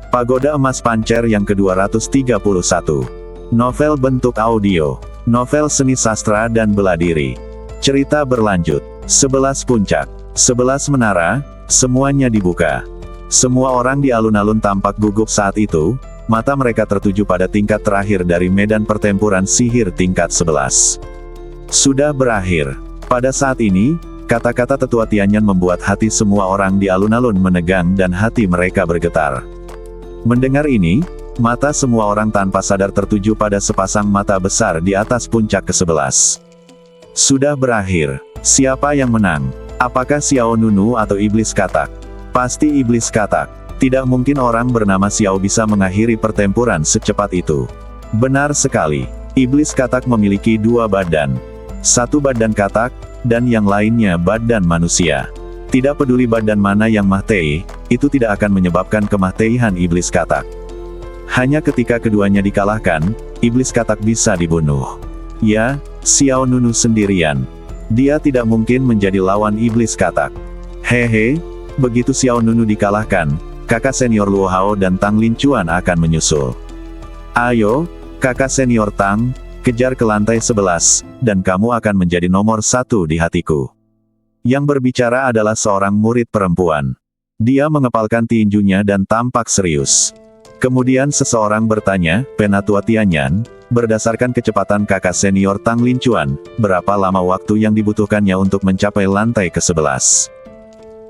Pagoda Emas Pancer yang ke-231. Novel bentuk audio. Novel seni sastra dan bela diri. Cerita berlanjut. 11 puncak. 11 menara, semuanya dibuka. Semua orang di alun-alun tampak gugup saat itu, mata mereka tertuju pada tingkat terakhir dari medan pertempuran sihir tingkat 11. Sudah berakhir. Pada saat ini, kata-kata Tetua Tianyan membuat hati semua orang di alun-alun menegang dan hati mereka bergetar. Mendengar ini, mata semua orang tanpa sadar tertuju pada sepasang mata besar di atas puncak ke-11. Sudah berakhir. Siapa yang menang? Apakah Xiao Nunu atau Iblis Katak? Pasti Iblis Katak. Tidak mungkin orang bernama Xiao bisa mengakhiri pertempuran secepat itu. Benar sekali. Iblis Katak memiliki dua badan. Satu badan katak, dan yang lainnya badan manusia. Tidak peduli badan mana yang mahtei, itu tidak akan menyebabkan kemahteihan Iblis Katak. Hanya ketika keduanya dikalahkan, Iblis Katak bisa dibunuh. Ya, Xiao Nunu sendirian. Dia tidak mungkin menjadi lawan Iblis Katak. Hehe, begitu Xiao Nunu dikalahkan, kakak senior Luo Hao dan Tang Lincuan akan menyusul. Ayo, kakak senior Tang, kejar ke lantai 11, dan kamu akan menjadi nomor 1 di hatiku. Yang berbicara adalah seorang murid perempuan. Dia mengepalkan tinjunya dan tampak serius. Kemudian seseorang bertanya, Penatua Tianyan, berdasarkan kecepatan kakak senior Tang Lincuan, berapa lama waktu yang dibutuhkannya untuk mencapai lantai ke-11?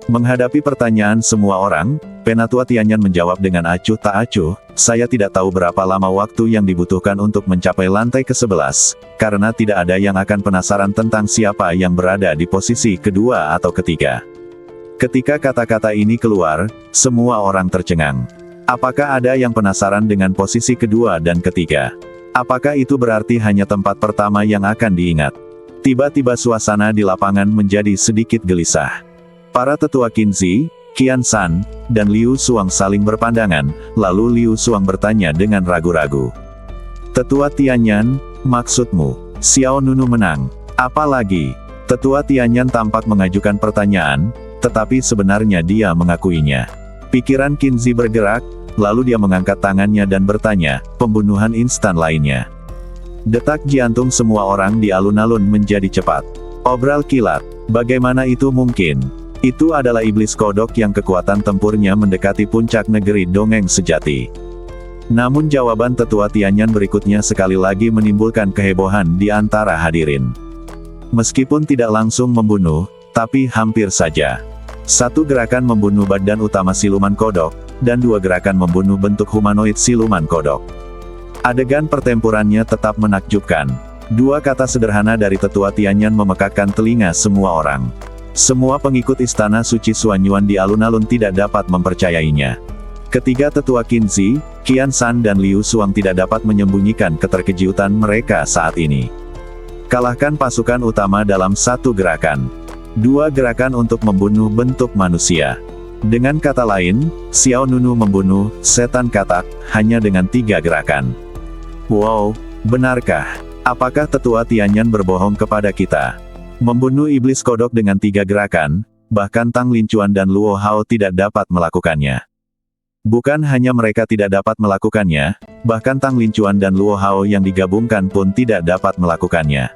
Menghadapi pertanyaan semua orang, Penatua Tianyan menjawab dengan acuh tak acuh, saya tidak tahu berapa lama waktu yang dibutuhkan untuk mencapai lantai ke-11, karena tidak ada yang akan penasaran tentang siapa yang berada di posisi kedua atau ketiga. Ketika kata-kata ini keluar, semua orang tercengang. Apakah ada yang penasaran dengan posisi kedua dan ketiga? Apakah itu berarti hanya tempat pertama yang akan diingat? Tiba-tiba suasana di lapangan menjadi sedikit gelisah. Para tetua Qinzi, Qian San, dan Liu Suang saling berpandangan, lalu Liu Suang bertanya dengan ragu-ragu. Tetua Tianyan, maksudmu, Xiao Nunu menang? Apalagi? Tetua Tianyan tampak mengajukan pertanyaan, tetapi sebenarnya dia mengakuinya. Pikiran Qinzi bergerak, lalu dia mengangkat tangannya dan bertanya, pembunuhan instan lainnya. Detak jantung semua orang di alun-alun menjadi cepat. Obral kilat, bagaimana itu mungkin? Itu adalah iblis kodok yang kekuatan tempurnya mendekati puncak negeri dongeng sejati. Namun jawaban Tetua Tianyan berikutnya sekali lagi menimbulkan kehebohan di antara hadirin. Meskipun tidak langsung membunuh, tapi hampir saja. Satu gerakan membunuh badan utama siluman kodok, dan dua gerakan membunuh bentuk humanoid siluman kodok. Adegan pertempurannya tetap menakjubkan. Dua kata sederhana dari Tetua Tianyan memekakkan telinga semua orang. Semua pengikut Istana Suci Suanyuan di alun-alun tidak dapat mempercayainya. Ketiga tetua Qinzi, Qian San dan Liu Suang tidak dapat menyembunyikan keterkejutan mereka saat ini. Kalahkan pasukan utama dalam satu gerakan. Dua gerakan untuk membunuh bentuk manusia. Dengan kata lain, Xiao Nunu membunuh setan katak hanya dengan 3 gerakan. Wow, benarkah? Apakah Tetua Tianyan berbohong kepada kita? Membunuh iblis kodok dengan 3 gerakan, bahkan Tang Lincuan dan Luo Hao tidak dapat melakukannya. Bukan hanya mereka tidak dapat melakukannya, bahkan Tang Lincuan dan Luo Hao yang digabungkan pun tidak dapat melakukannya.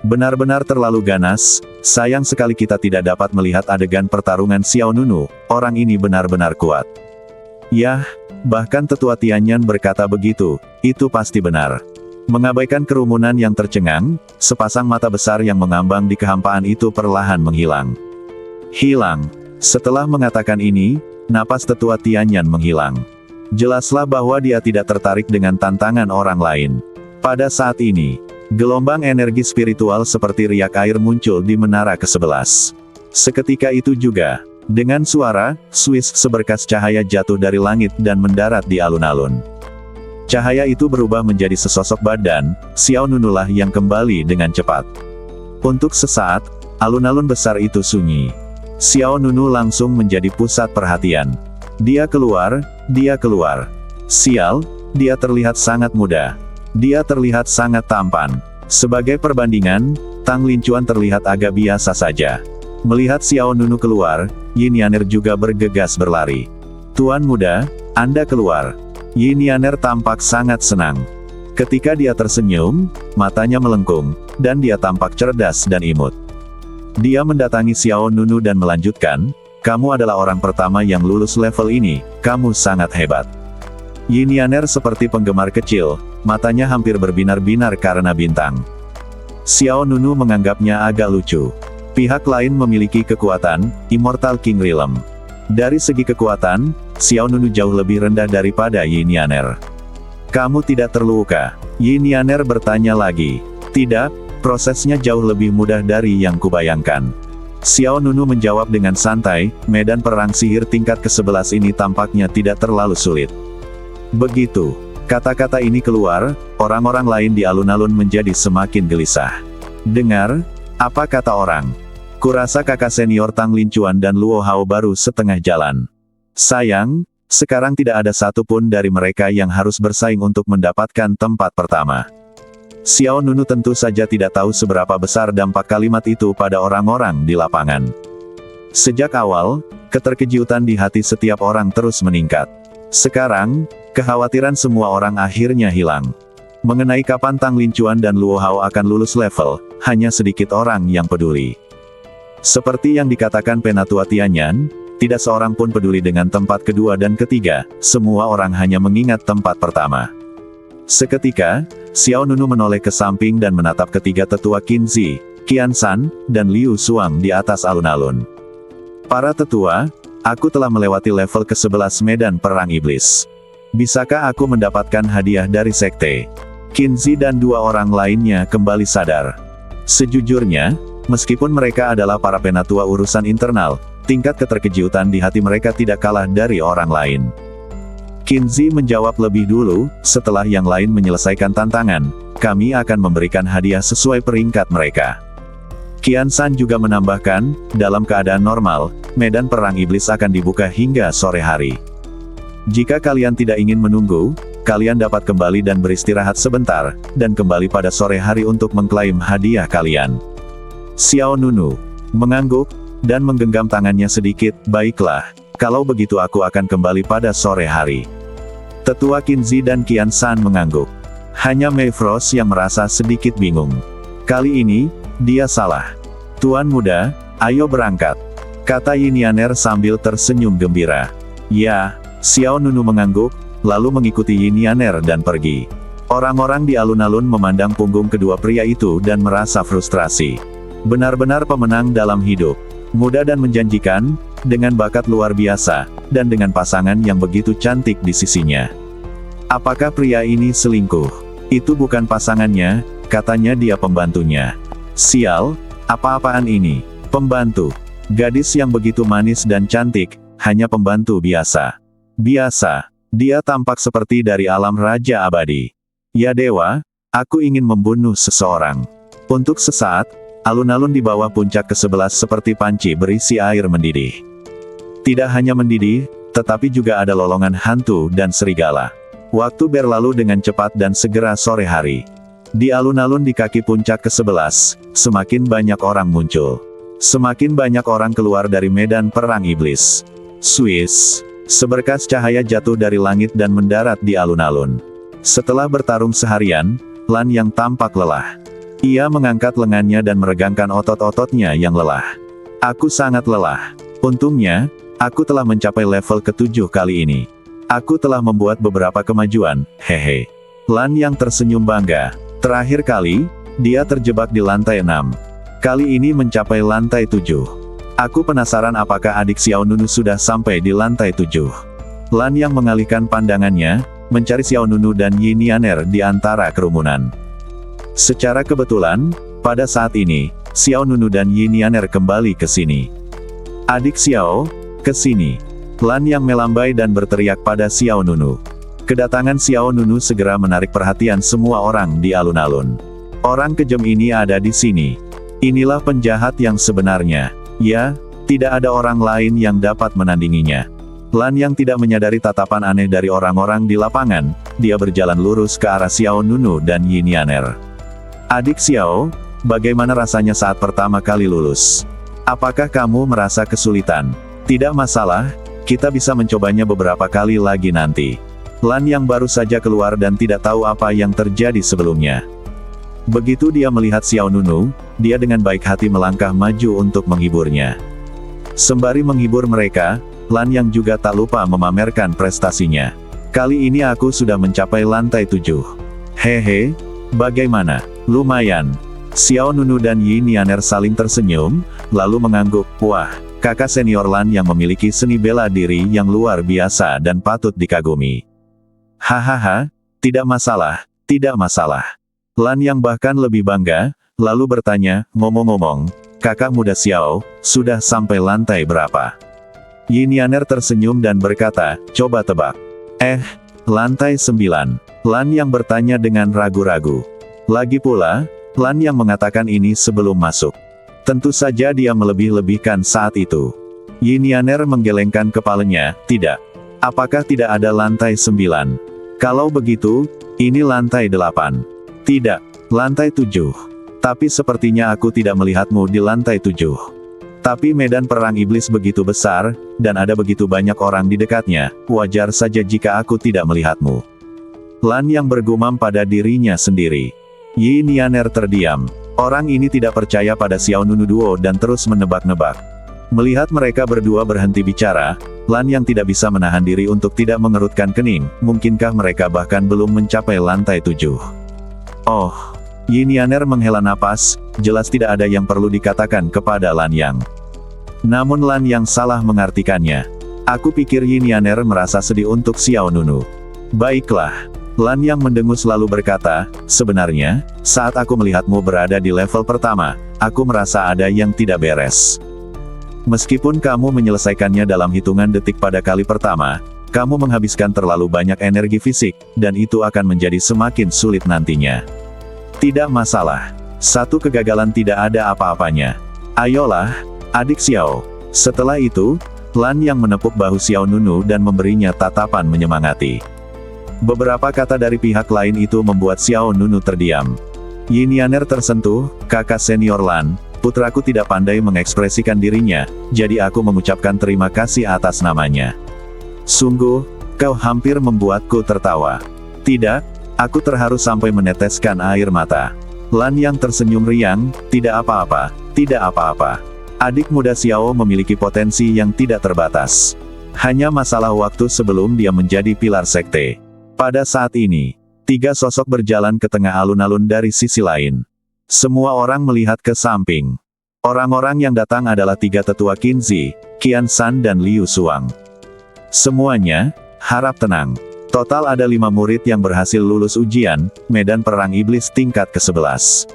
Benar-benar terlalu ganas, sayang sekali kita tidak dapat melihat adegan pertarungan Xiao Nunu, orang ini benar-benar kuat. Yah, bahkan Tetua Tianyan berkata begitu, itu pasti benar. Mengabaikan kerumunan yang tercengang, sepasang mata besar yang mengambang di kehampaan itu perlahan menghilang. Hilang. Setelah mengatakan ini, napas Tetua Tianyan menghilang. Jelaslah bahwa dia tidak tertarik dengan tantangan orang lain. Pada saat ini, gelombang energi spiritual seperti riak air muncul di menara ke-11. Seketika itu juga, dengan suara, swish seberkas cahaya jatuh dari langit dan mendarat di alun-alun. Cahaya itu berubah menjadi sesosok badan, Xiao Nunu lah yang kembali dengan cepat. Untuk sesaat, alun-alun besar itu sunyi. Xiao Nunu langsung menjadi pusat perhatian. Dia keluar, dia keluar. Sial, dia terlihat sangat muda. Dia terlihat sangat tampan. Sebagai perbandingan, Tang Lincuan terlihat agak biasa saja. Melihat Xiao Nunu keluar, Yin Yaner juga bergegas berlari. Tuan muda, Anda keluar. Yin Yaner tampak sangat senang. Ketika dia tersenyum, matanya melengkung, dan dia tampak cerdas dan imut. Dia mendatangi Xiao Nunu dan melanjutkan, "Kamu adalah orang pertama yang lulus level ini, kamu sangat hebat." Yin Yaner seperti penggemar kecil, matanya hampir berbinar-binar karena bintang. Xiao Nunu menganggapnya agak lucu. Pihak lain memiliki kekuatan, Immortal King Realm. Dari segi kekuatan, Xiao Nunu jauh lebih rendah daripada Yin Yaner. "Kamu tidak terluka?" Yin Yaner bertanya lagi. "Tidak, prosesnya jauh lebih mudah dari yang kubayangkan." Xiao Nunu menjawab dengan santai, "Medan perang sihir tingkat ke-11 ini tampaknya tidak terlalu sulit." Begitu kata-kata ini keluar, orang-orang lain di alun-alun menjadi semakin gelisah. "Dengar, apa kata orang? Kurasa kakak senior Tang Lincuan dan Luo Hao baru setengah jalan. Sayang, sekarang tidak ada satupun dari mereka yang harus bersaing untuk mendapatkan tempat pertama." Xiao Nunu tentu saja tidak tahu seberapa besar dampak kalimat itu pada orang-orang di lapangan. Sejak awal, keterkejutan di hati setiap orang terus meningkat. Sekarang, kekhawatiran semua orang akhirnya hilang. Mengenai kapan Tang Lincuan dan Luo Hao akan lulus level, hanya sedikit orang yang peduli. Seperti yang dikatakan Penatua Tianyan, tidak seorang pun peduli dengan tempat kedua dan ketiga, semua orang hanya mengingat tempat pertama. Seketika, Xiao Nunu menoleh ke samping dan menatap ketiga tetua Qinzi, Qian San, dan Liu Suang di atas alun-alun. "Para tetua, aku telah melewati level ke-11 medan perang iblis. Bisakah aku mendapatkan hadiah dari sekte?" Qinzi dan dua orang lainnya kembali sadar. Sejujurnya, meskipun mereka adalah para penatua urusan internal, tingkat keterkejutan di hati mereka tidak kalah dari orang lain. Qinzi menjawab lebih dulu, "Setelah yang lain menyelesaikan tantangan, kami akan memberikan hadiah sesuai peringkat mereka." Qian San juga menambahkan, "Dalam keadaan normal, medan perang iblis akan dibuka hingga sore hari. Jika kalian tidak ingin menunggu, kalian dapat kembali dan beristirahat sebentar, dan kembali pada sore hari untuk mengklaim hadiah kalian." Xiao Nunu mengangguk, dan menggenggam tangannya sedikit, "Baiklah, kalau begitu aku akan kembali pada sore hari." Tetua Qinzi dan Qian San mengangguk. Hanya Mei Frost yang merasa sedikit bingung. Kali ini, dia salah. "Tuan muda, ayo berangkat," kata Yin Yaner sambil tersenyum gembira. "Ya." Xiao Nunu mengangguk, lalu mengikuti Yin Yaner dan pergi. Orang-orang di alun-alun memandang punggung kedua pria itu dan merasa frustrasi. Benar-benar pemenang dalam hidup. Muda dan menjanjikan, dengan bakat luar biasa, dan dengan pasangan yang begitu cantik di sisinya. Apakah pria ini selingkuh? Itu bukan pasangannya, katanya dia pembantunya. Sial, apa-apaan ini? Pembantu. Gadis yang begitu manis dan cantik, hanya pembantu biasa. Biasa. Dia tampak seperti dari alam Raja Abadi. Ya dewa, aku ingin membunuh seseorang. Untuk sesaat, alun-alun di bawah puncak ke-11 seperti panci berisi air mendidih. Tidak hanya mendidih, tetapi juga ada lolongan hantu dan serigala. Waktu berlalu dengan cepat dan segera sore hari. Di alun-alun di kaki puncak ke-11, semakin banyak orang muncul. Semakin banyak orang keluar dari medan perang iblis. Swiss. Seberkas cahaya jatuh dari langit dan mendarat di alun-alun. Setelah bertarung seharian, Lan yang tampak lelah. Ia mengangkat lengannya dan meregangkan otot-ototnya yang lelah. Aku sangat lelah. Untungnya, aku telah mencapai level ke-7 kali ini. Aku telah membuat beberapa kemajuan, hehe. Lan yang tersenyum bangga. Terakhir kali, dia terjebak di lantai 6. Kali ini mencapai lantai 7. Aku penasaran apakah adik Xiao Nunu sudah sampai di lantai 7. Lan yang mengalihkan pandangannya, mencari Xiao Nunu dan Yin Yaner di antara kerumunan. Secara kebetulan, pada saat ini, Xiao Nunu dan Yin Yaner kembali ke sini. "Adik Xiao, ke sini." Lan yang melambai dan berteriak pada Xiao Nunu. Kedatangan Xiao Nunu segera menarik perhatian semua orang di alun-alun. Orang kejam ini ada di sini. Inilah penjahat yang sebenarnya. Ya, tidak ada orang lain yang dapat menandinginya. Lan yang tidak menyadari tatapan aneh dari orang-orang di lapangan, dia berjalan lurus ke arah Xiao Nunu dan Yin Yaner. "Adik Xiao, bagaimana rasanya saat pertama kali lulus? Apakah kamu merasa kesulitan?" "Tidak masalah, Kita bisa mencobanya beberapa kali lagi nanti. Lan yang baru saja keluar dan tidak tahu apa yang terjadi sebelumnya. Begitu dia melihat Xiao Nunu, dia dengan baik hati melangkah maju untuk menghiburnya. Sembari menghibur mereka, Lan yang juga tak lupa memamerkan prestasinya. Kali ini aku sudah mencapai lantai 7. Hehe, bagaimana? Lumayan. Xiao Nunu dan Yi Nianer saling tersenyum, lalu mengangguk, wah, kakak senior Lan yang memiliki seni bela diri yang luar biasa dan patut dikagumi. Hahaha, tidak masalah, tidak masalah. Lan yang bahkan lebih bangga, lalu bertanya, ngomong-ngomong, kakak muda Xiao, sudah sampai lantai berapa? Yi Nianer tersenyum dan berkata, coba tebak. Lantai 9. Lan yang bertanya dengan ragu-ragu. Lagi pula, Lan yang mengatakan ini sebelum masuk. Tentu saja dia melebih-lebihkan saat itu. Yi Nianer menggelengkan kepalanya, tidak. Apakah tidak ada lantai 9? Kalau begitu, ini lantai 8. Tidak, lantai 7. Tapi sepertinya aku tidak melihatmu di lantai 7. Tapi medan perang iblis begitu besar, dan ada begitu banyak orang di dekatnya, wajar saja jika aku tidak melihatmu. Lan yang bergumam pada dirinya sendiri. Yi Nianer terdiam. Orang ini tidak percaya pada Xiao Nunu Duo dan terus menebak-nebak. Melihat mereka berdua berhenti bicara, Lan yang tidak bisa menahan diri untuk tidak mengerutkan kening, mungkinkah mereka bahkan belum mencapai lantai 7. Oh, Yi Nianer menghela napas, jelas tidak ada yang perlu dikatakan kepada Lan Yang. Namun Lan Yang salah mengartikannya. Aku pikir Yi Nianer merasa sedih untuk Xiao Nunu. Baiklah. Lan Yang mendengus lalu berkata, sebenarnya, saat aku melihatmu berada di level pertama, aku merasa ada yang tidak beres. Meskipun kamu menyelesaikannya dalam hitungan detik pada kali pertama, kamu menghabiskan terlalu banyak energi fisik, dan itu akan menjadi semakin sulit nantinya. Tidak masalah. Satu kegagalan tidak ada apa-apanya. Ayolah, adik Xiao. Setelah itu, Lan yang menepuk bahu Xiao Nunu dan memberinya tatapan menyemangati. Beberapa kata dari pihak lain itu membuat Xiao Nunu terdiam. Yi Nianer tersentuh, kakak senior Lan, putraku tidak pandai mengekspresikan dirinya, jadi aku mengucapkan terima kasih atas namanya. Sungguh, kau hampir membuatku tertawa. Tidak, aku terharu sampai meneteskan air mata. Lan yang tersenyum riang, tidak apa-apa, tidak apa-apa. Adik muda Xiao memiliki potensi yang tidak terbatas. Hanya masalah waktu sebelum dia menjadi pilar sekte. Pada saat ini, 3 sosok berjalan ke tengah alun-alun dari sisi lain. Semua orang melihat ke samping. Orang-orang yang datang adalah 3 tetua Qinzi, Qian San dan Liu Suang. Semuanya, harap tenang. Total ada 5 murid yang berhasil lulus ujian, medan perang iblis tingkat ke-11.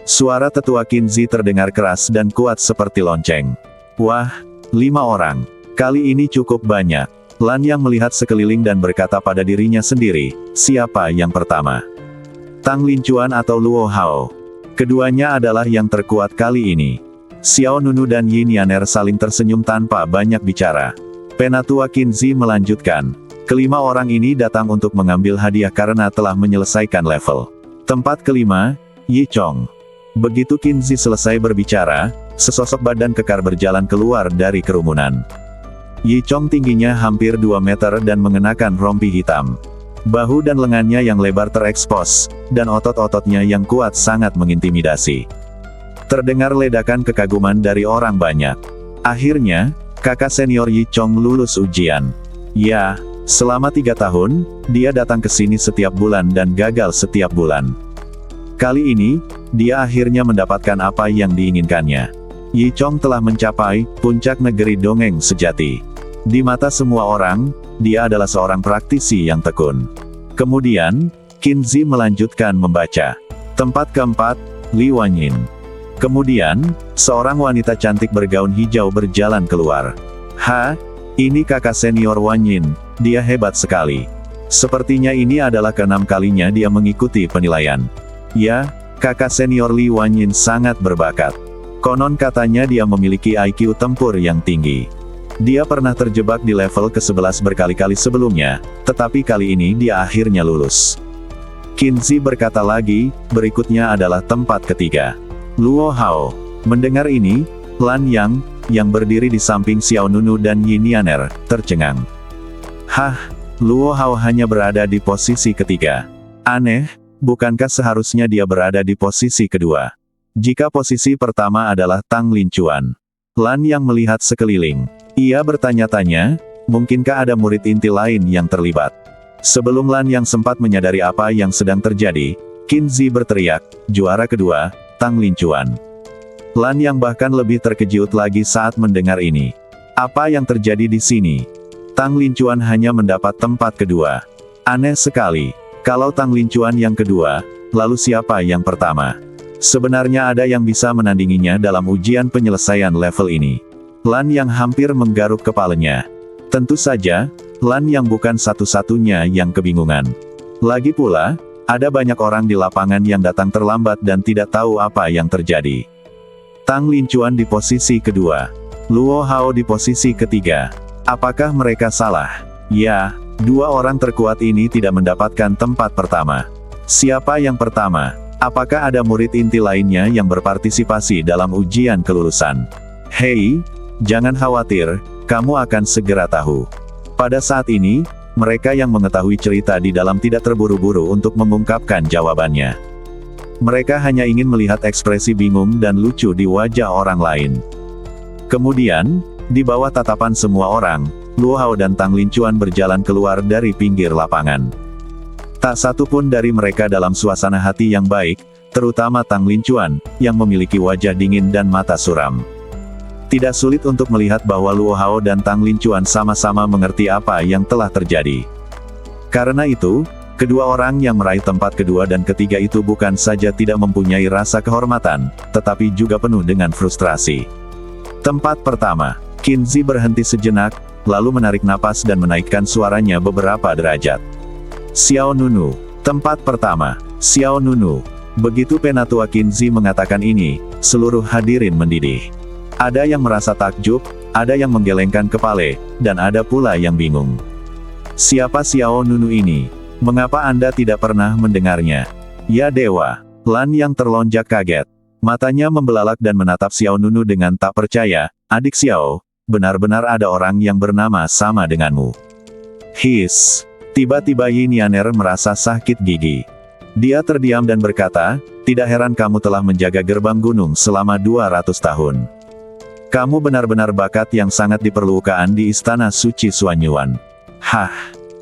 Suara tetua Qinzi terdengar keras dan kuat seperti lonceng. Wah, 5 orang. Kali ini cukup banyak. Lan yang melihat sekeliling dan berkata pada dirinya sendiri, siapa yang pertama? Tang Lincuan atau Luo Hao? Keduanya adalah yang terkuat kali ini. Xiao Nunu dan Yi Nianer saling tersenyum tanpa banyak bicara. Penatua Qinzi melanjutkan. Kelima orang ini datang untuk mengambil hadiah karena telah menyelesaikan level. Tempat kelima, Yi Chong. Begitu Qinzi selesai berbicara, sesosok badan kekar berjalan keluar dari kerumunan. Yi Chong tingginya hampir 2 meter dan mengenakan rompi hitam. Bahu dan lengannya yang lebar terekspos, dan otot-ototnya yang kuat sangat mengintimidasi. Terdengar ledakan kekaguman dari orang banyak. Akhirnya, kakak senior Yi Chong lulus ujian. Ya, selama 3 tahun, dia datang ke sini setiap bulan dan gagal setiap bulan. Kali ini, dia akhirnya mendapatkan apa yang diinginkannya. Yi Chong telah mencapai puncak negeri dongeng sejati. Di mata semua orang, dia adalah seorang praktisi yang tekun. Kemudian, Qinzi melanjutkan membaca. Tempat keempat, Li Wanyin. Kemudian, seorang wanita cantik bergaun hijau berjalan keluar. Ini kakak senior Wanyin, dia hebat sekali. Sepertinya ini adalah ke-6 kalinya dia mengikuti penilaian. Ya, kakak senior Li Wanyin sangat berbakat. Konon katanya dia memiliki IQ tempur yang tinggi. Dia pernah terjebak di level ke-11 berkali-kali sebelumnya, tetapi kali ini dia akhirnya lulus. Qinzi berkata lagi, berikutnya adalah tempat ketiga. Luo Hao. Mendengar ini, Lan Yang, yang berdiri di samping Xiao Nunu dan Yin Yaner, tercengang. Hah, Luo Hao hanya berada di posisi ketiga. Aneh, bukankah seharusnya dia berada di posisi kedua? Jika posisi pertama adalah Tang Lincuan. Lan Yang melihat sekeliling. Ia bertanya-tanya, mungkinkah ada murid inti lain yang terlibat? Sebelum Lan Yang sempat menyadari apa yang sedang terjadi, Qin Zi berteriak, juara kedua, Tang Lincuan. Lan Yang bahkan lebih terkejut lagi saat mendengar ini. Apa yang terjadi di sini? Tang Lincuan hanya mendapat tempat kedua. Aneh sekali. Kalau Tang Lincuan yang kedua, lalu siapa yang pertama? Sebenarnya ada yang bisa menandinginya dalam ujian penyelesaian level ini. Lan Yang hampir menggaruk kepalanya. Tentu saja, Lan Yang bukan satu-satunya yang kebingungan. Lagi pula, ada banyak orang di lapangan yang datang terlambat dan tidak tahu apa yang terjadi. Tang Lincuan di posisi kedua. Luo Hao di posisi ketiga. Apakah mereka salah? Ya, dua orang terkuat ini tidak mendapatkan tempat pertama. Siapa yang pertama? Apakah ada murid inti lainnya yang berpartisipasi dalam ujian kelulusan? Hei, jangan khawatir, kamu akan segera tahu. Pada saat ini, mereka yang mengetahui cerita di dalam tidak terburu-buru untuk mengungkapkan jawabannya. Mereka hanya ingin melihat ekspresi bingung dan lucu di wajah orang lain. Kemudian, di bawah tatapan semua orang, Luo Hao dan Tang Lincuan berjalan keluar dari pinggir lapangan. Tak satu pun dari mereka dalam suasana hati yang baik, terutama Tang Lincuan, yang memiliki wajah dingin dan mata suram. Tidak sulit untuk melihat bahwa Luo Hao dan Tang Lincuan sama-sama mengerti apa yang telah terjadi. Karena itu, kedua orang yang meraih tempat kedua dan ketiga itu bukan saja tidak mempunyai rasa kehormatan, tetapi juga penuh dengan frustrasi. Tempat pertama. Qin Zi berhenti sejenak, lalu menarik napas dan menaikkan suaranya beberapa derajat. Xiao Nunu. Tempat pertama. Xiao Nunu. Begitu Penatua Qin Zi mengatakan ini, seluruh hadirin mendidih. Ada yang merasa takjub, ada yang menggelengkan kepala, dan ada pula yang bingung. Siapa Xiao Nunu ini? Mengapa Anda tidak pernah mendengarnya? Ya dewa. Lan Yang terlonjak kaget. Matanya membelalak dan menatap Xiao Nunu dengan tak percaya. Adik Xiao, benar-benar ada orang yang bernama sama denganmu. His. Tiba-tiba Yin Yaner merasa sakit gigi. Dia terdiam dan berkata, tidak heran kamu telah menjaga gerbang gunung selama 200 tahun. Kamu benar-benar bakat yang sangat diperlukan di Istana Suci Suanyuan. Hah.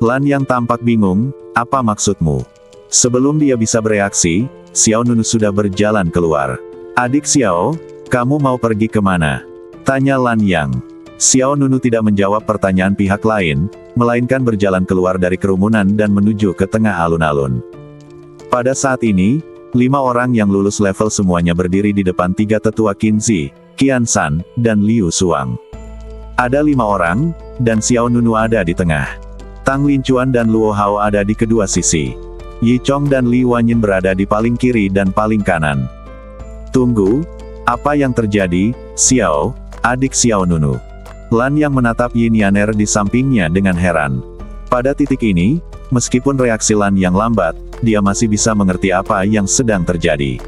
Lan Yang tampak bingung, apa maksudmu? Sebelum dia bisa bereaksi, Xiao Nunu sudah berjalan keluar. Adik Xiao, kamu mau pergi kemana? Tanya Lan Yang. Xiao Nunu tidak menjawab pertanyaan pihak lain, melainkan berjalan keluar dari kerumunan dan menuju ke tengah alun-alun. Pada saat ini, 5 orang yang lulus level semuanya berdiri di depan 3 tetua Qin Zi, Qian San, dan Liu Suang. Ada 5 orang, dan Xiao Nunu ada di tengah. Tang Lincuan dan Luo Hao ada di kedua sisi. Yi Chong dan Li Wanyin berada di paling kiri dan paling kanan. Tunggu, apa yang terjadi, Xiao, adik Xiao Nunu? Lan Yang menatap Yin Yaner di sampingnya dengan heran. Pada titik ini, meskipun reaksi Lan Yang lambat, dia masih bisa mengerti apa yang sedang terjadi.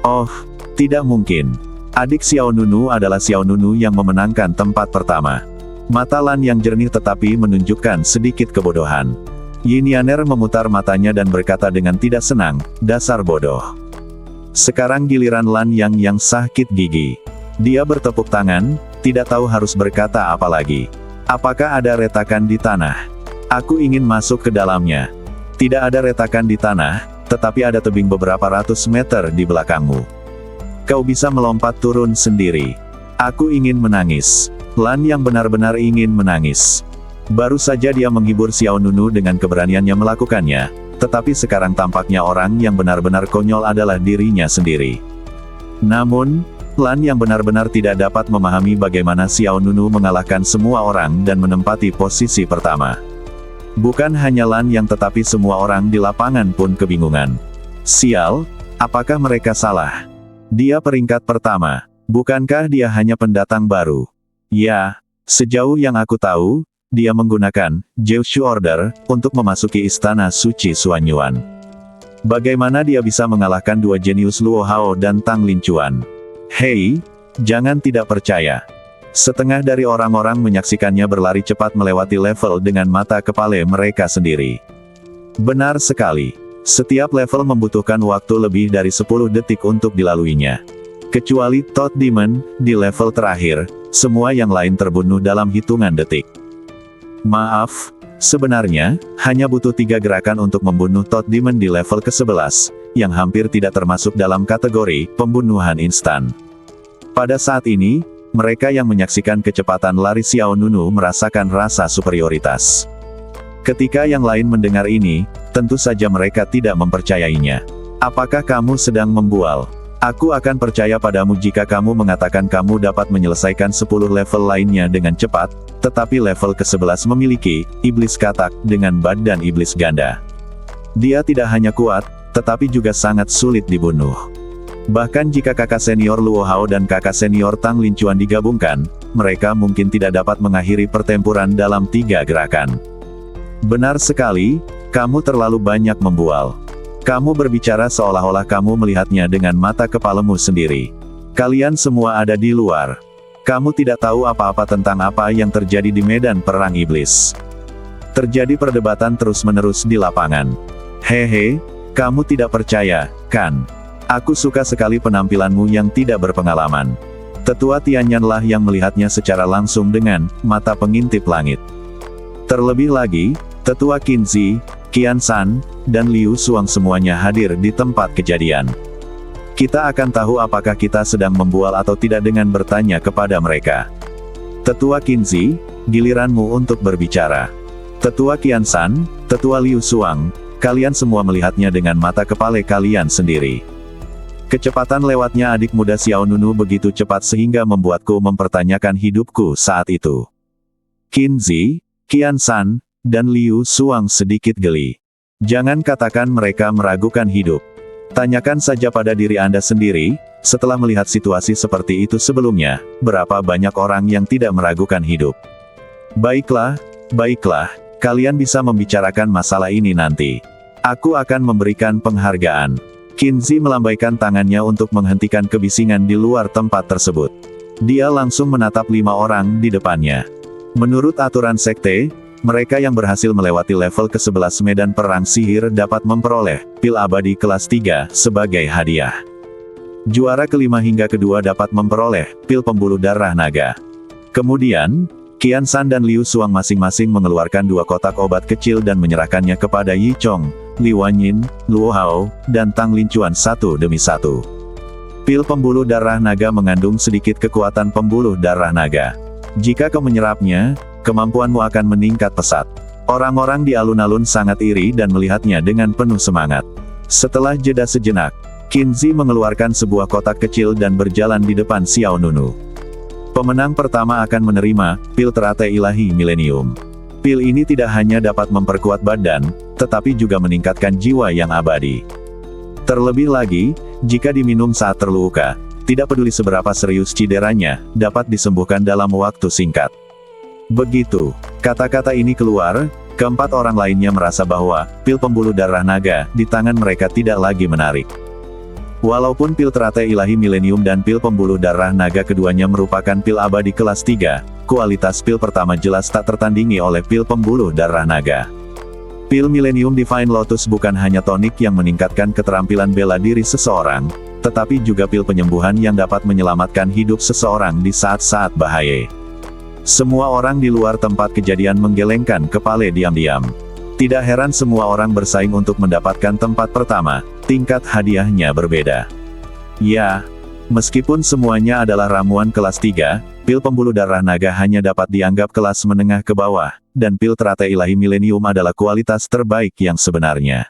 Oh, tidak mungkin. Adik Xiao Nunu adalah Xiao Nunu yang memenangkan tempat pertama. Mata Lan Yang jernih tetapi menunjukkan sedikit kebodohan. Yin Yaner memutar matanya dan berkata dengan tidak senang, dasar bodoh. Sekarang giliran Lan yang sakit gigi. Dia bertepuk tangan, tidak tahu harus berkata apa lagi. Apakah ada retakan di tanah? Aku ingin masuk ke dalamnya. Tidak ada retakan di tanah, tetapi ada tebing beberapa ratus meter di belakangmu. Kau bisa melompat turun sendiri. Aku ingin menangis. Lan Yang benar-benar ingin menangis. Baru saja dia menghibur Xiao Nunu dengan keberaniannya melakukannya, tetapi sekarang tampaknya orang yang benar-benar konyol adalah dirinya sendiri. Namun, Lan Yang benar-benar tidak dapat memahami bagaimana Xiao Nunu mengalahkan semua orang dan menempati posisi pertama. Bukan hanya Lan Yang tetapi semua orang di lapangan pun kebingungan. Sial, apakah mereka salah? Dia peringkat pertama. Bukankah dia hanya pendatang baru? Ya, sejauh yang aku tahu, dia menggunakan Jiushu Order untuk memasuki Istana Suci Suanyuan. Bagaimana dia bisa mengalahkan dua jenius Luo Hao dan Tang Lincuan? Hei, jangan tidak percaya. Setengah dari orang-orang menyaksikannya berlari cepat melewati level dengan mata kepala mereka sendiri. Benar sekali. Setiap level membutuhkan waktu lebih dari 10 detik untuk dilaluinya. Kecuali Toad Demon, di level terakhir, semua yang lain terbunuh dalam hitungan detik. Maaf, sebenarnya, hanya butuh 3 gerakan untuk membunuh Toad Demon di level ke-11, yang hampir tidak termasuk dalam kategori pembunuhan instan. Pada saat ini, mereka yang menyaksikan kecepatan lari Xiao Nunu merasakan rasa superioritas. Ketika yang lain mendengar ini, tentu saja mereka tidak mempercayainya. Apakah kamu sedang membual? Aku akan percaya padamu jika kamu mengatakan kamu dapat menyelesaikan 10 level lainnya dengan cepat, tetapi level ke-11 memiliki iblis katak dengan badan iblis ganda. Dia tidak hanya kuat, tetapi juga sangat sulit dibunuh. Bahkan jika kakak senior Luo Hao dan kakak senior Tang Lincuan digabungkan, mereka mungkin tidak dapat mengakhiri pertempuran dalam 3 gerakan. Benar sekali, kamu terlalu banyak membual. Kamu berbicara seolah-olah kamu melihatnya dengan mata kepalamu sendiri. Kalian semua ada di luar. Kamu tidak tahu apa-apa tentang apa yang terjadi di medan perang iblis. Terjadi perdebatan terus-menerus di lapangan. Hehe, kamu tidak percaya, kan? Aku suka sekali penampilanmu yang tidak berpengalaman. Tetua Tianyanlah yang melihatnya secara langsung dengan mata pengintip langit. Terlebih lagi, Tetua Qinzi, Qian San, dan Liu Suang semuanya hadir di tempat kejadian. Kita akan tahu apakah kita sedang membual atau tidak dengan bertanya kepada mereka. Tetua Qinzi, giliranmu untuk berbicara. Tetua Qian San, Tetua Liu Suang, kalian semua melihatnya dengan mata kepala kalian sendiri. Kecepatan lewatnya adik muda Xiao Nunu begitu cepat sehingga membuatku mempertanyakan hidupku saat itu. Qinzi, Qian San, dan Liu Suang sedikit geli. Jangan katakan mereka meragukan hidup. Tanyakan saja pada diri Anda sendiri, setelah melihat situasi seperti itu sebelumnya, berapa banyak orang yang tidak meragukan hidup. Baiklah, kalian bisa membicarakan masalah ini nanti. Aku akan memberikan penghargaan. Qinzi melambaikan tangannya untuk menghentikan kebisingan di luar tempat tersebut. Dia langsung menatap 5 orang di depannya. Menurut aturan sekte, mereka yang berhasil melewati level ke-11 medan perang sihir dapat memperoleh pil abadi kelas 3 sebagai hadiah. Juara kelima hingga kedua dapat memperoleh pil pembuluh darah naga. Kemudian, Qian San dan Liu Suang masing-masing mengeluarkan 2 kotak obat kecil dan menyerahkannya kepada Yi Chong, Li Wanyin, Luo Hao, dan Tang Lincuan satu demi satu. Pil pembuluh darah naga mengandung sedikit kekuatan pembuluh darah naga. Jika kau menyerapnya, kemampuanmu akan meningkat pesat. Orang-orang di alun-alun sangat iri dan melihatnya dengan penuh semangat. Setelah jeda sejenak, Qinzi mengeluarkan sebuah kotak kecil dan berjalan di depan Xiao Nunu. Pemenang pertama akan menerima pil teratai ilahi milenium. Pil ini tidak hanya dapat memperkuat badan, tetapi juga meningkatkan jiwa yang abadi. Terlebih lagi, jika diminum saat terluka, tidak peduli seberapa serius cederanya, dapat disembuhkan dalam waktu singkat. Begitu kata-kata ini keluar, keempat orang lainnya merasa bahwa pil pembuluh darah naga di tangan mereka tidak lagi menarik. Walaupun pil teratai ilahi milenium dan pil pembuluh darah naga keduanya merupakan pil abadi kelas 3, kualitas pil pertama jelas tak tertandingi oleh pil pembuluh darah naga. Pil milenium Divine Lotus bukan hanya tonik yang meningkatkan keterampilan bela diri seseorang, tetapi juga pil penyembuhan yang dapat menyelamatkan hidup seseorang di saat-saat bahaya. Semua orang di luar tempat kejadian menggelengkan kepala diam-diam. Tidak heran semua orang bersaing untuk mendapatkan tempat pertama, tingkat hadiahnya berbeda. Ya, meskipun semuanya adalah ramuan kelas 3, pil pembuluh darah naga hanya dapat dianggap kelas menengah ke bawah, dan pil teratai ilahi milenium adalah kualitas terbaik yang sebenarnya.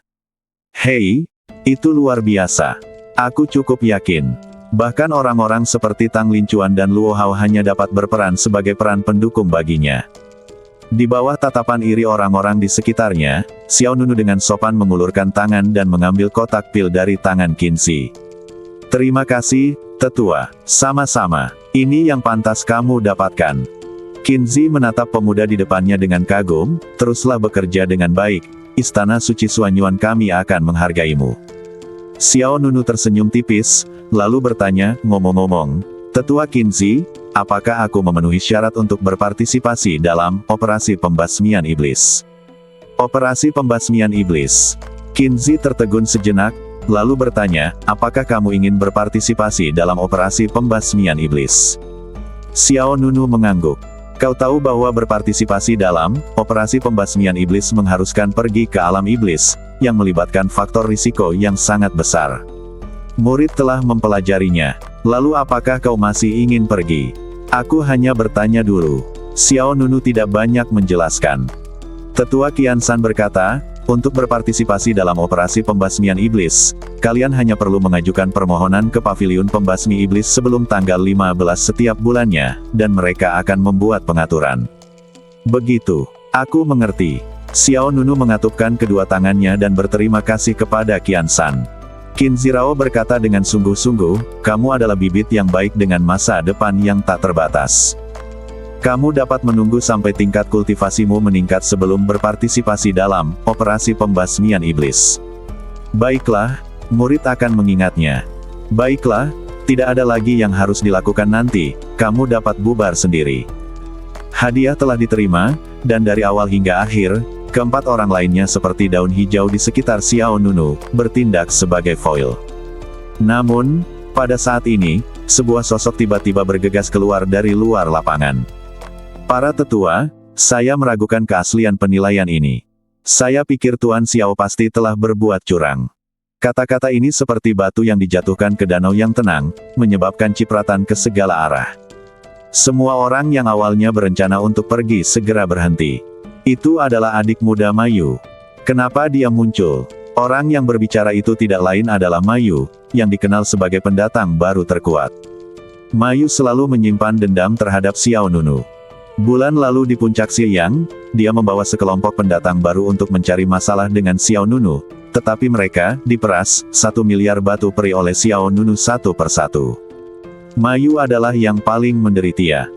Hei, itu luar biasa. Aku cukup yakin. Bahkan orang-orang seperti Tang Lincuan dan Luo Hao hanya dapat berperan sebagai peran pendukung baginya. Di bawah tatapan iri orang-orang di sekitarnya, Xiao Nunu dengan sopan mengulurkan tangan dan mengambil kotak pil dari tangan Qinzi. Terima kasih, tetua. Sama-sama. Ini yang pantas kamu dapatkan. Qinzi menatap pemuda di depannya dengan kagum, teruslah bekerja dengan baik. Istana Suci Suanyuan kami akan menghargaimu. Xiao Nunu tersenyum tipis, lalu bertanya, ngomong-ngomong, Tetua Qinzi, apakah aku memenuhi syarat untuk berpartisipasi dalam operasi pembasmian iblis? Operasi pembasmian iblis. Qinzi tertegun sejenak, lalu bertanya, apakah kamu ingin berpartisipasi dalam operasi pembasmian iblis? Xiao Nunu mengangguk. Kau tahu bahwa berpartisipasi dalam operasi pembasmian iblis mengharuskan pergi ke alam iblis, yang melibatkan faktor risiko yang sangat besar. Murid telah mempelajarinya. Lalu apakah kau masih ingin pergi? Aku hanya bertanya dulu. Xiao Nunu tidak banyak menjelaskan. Tetua Qiansan berkata, untuk berpartisipasi dalam operasi pembasmian iblis, kalian hanya perlu mengajukan permohonan ke paviliun pembasmi iblis sebelum tanggal 15 setiap bulannya, dan mereka akan membuat pengaturan. Begitu. Aku mengerti. Xiao Nunu mengatupkan kedua tangannya dan berterima kasih kepada Qiansan. Qinzi Rao berkata dengan sungguh-sungguh, kamu adalah bibit yang baik dengan masa depan yang tak terbatas. Kamu dapat menunggu sampai tingkat kultivasimu meningkat sebelum berpartisipasi dalam operasi pembasmian iblis. Baiklah, murid akan mengingatnya. Baiklah, tidak ada lagi yang harus dilakukan nanti, kamu dapat bubar sendiri. Hadiah telah diterima, dan dari awal hingga akhir, keempat orang lainnya seperti daun hijau di sekitar Xiao Nunu, bertindak sebagai foil. Namun, pada saat ini, sebuah sosok tiba-tiba bergegas keluar dari luar lapangan. Para tetua, saya meragukan keaslian penilaian ini. Saya pikir Tuan Xiao pasti telah berbuat curang. Kata-kata ini seperti batu yang dijatuhkan ke danau yang tenang, menyebabkan cipratan ke segala arah. Semua orang yang awalnya berencana untuk pergi segera berhenti. Itu adalah adik muda Mayu. Kenapa dia muncul? Orang yang berbicara itu tidak lain adalah Mayu, yang dikenal sebagai pendatang baru terkuat. Mayu selalu menyimpan dendam terhadap Xiao Nunu. Bulan lalu di puncak Xiyang, dia membawa sekelompok pendatang baru untuk mencari masalah dengan Xiao Nunu, tetapi mereka diperas 1 miliar batu peri oleh Xiao Nunu satu persatu. Mayu adalah yang paling menderita.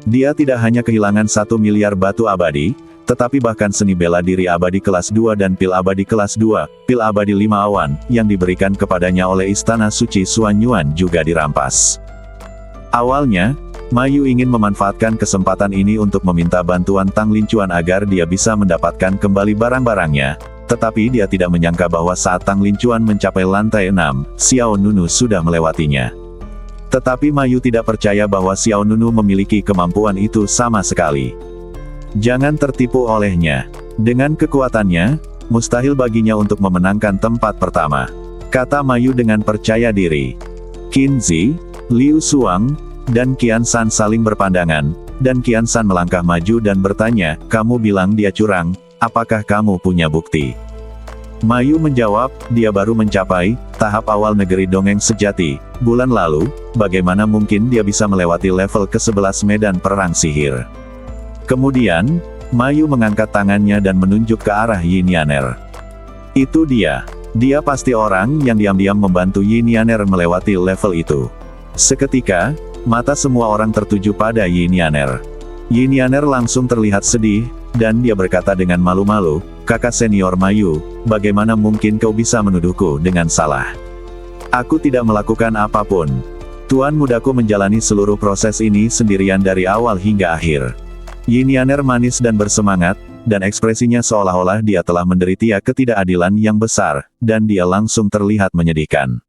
Dia tidak hanya kehilangan 1 miliar batu abadi, tetapi bahkan seni bela diri abadi kelas 2 dan pil abadi kelas 2, pil abadi 5 awan, yang diberikan kepadanya oleh Istana Suci Xuanyuan juga dirampas. Awalnya, Mayu ingin memanfaatkan kesempatan ini untuk meminta bantuan Tang Lincuan agar dia bisa mendapatkan kembali barang-barangnya, tetapi dia tidak menyangka bahwa saat Tang Lincuan mencapai lantai 6, Xiao Nunu sudah melewatinya. Tetapi Mayu tidak percaya bahwa Xiao Nunu memiliki kemampuan itu sama sekali. Jangan tertipu olehnya. Dengan kekuatannya, mustahil baginya untuk memenangkan tempat pertama, kata Mayu dengan percaya diri. Qinzi, Liu Suang, dan Qiansan saling berpandangan, dan Qiansan melangkah maju dan bertanya, kamu bilang dia curang, apakah kamu punya bukti? Mayu menjawab, dia baru mencapai tahap awal negeri dongeng sejati bulan lalu, bagaimana mungkin dia bisa melewati level ke-11 medan perang sihir? Kemudian, Mayu mengangkat tangannya dan menunjuk ke arah Yin Yaner. Itu dia. Dia pasti orang yang diam-diam membantu Yin Yaner melewati level itu. Seketika, mata semua orang tertuju pada Yin Yaner. Yin Yaner langsung terlihat sedih, dan dia berkata dengan malu-malu, kakak senior Mayu, bagaimana mungkin kau bisa menuduhku dengan salah? Aku tidak melakukan apapun. Tuan mudaku menjalani seluruh proses ini sendirian dari awal hingga akhir. Yin Yaner manis dan bersemangat, dan ekspresinya seolah-olah dia telah menderita ketidakadilan yang besar, dan dia langsung terlihat menyedihkan.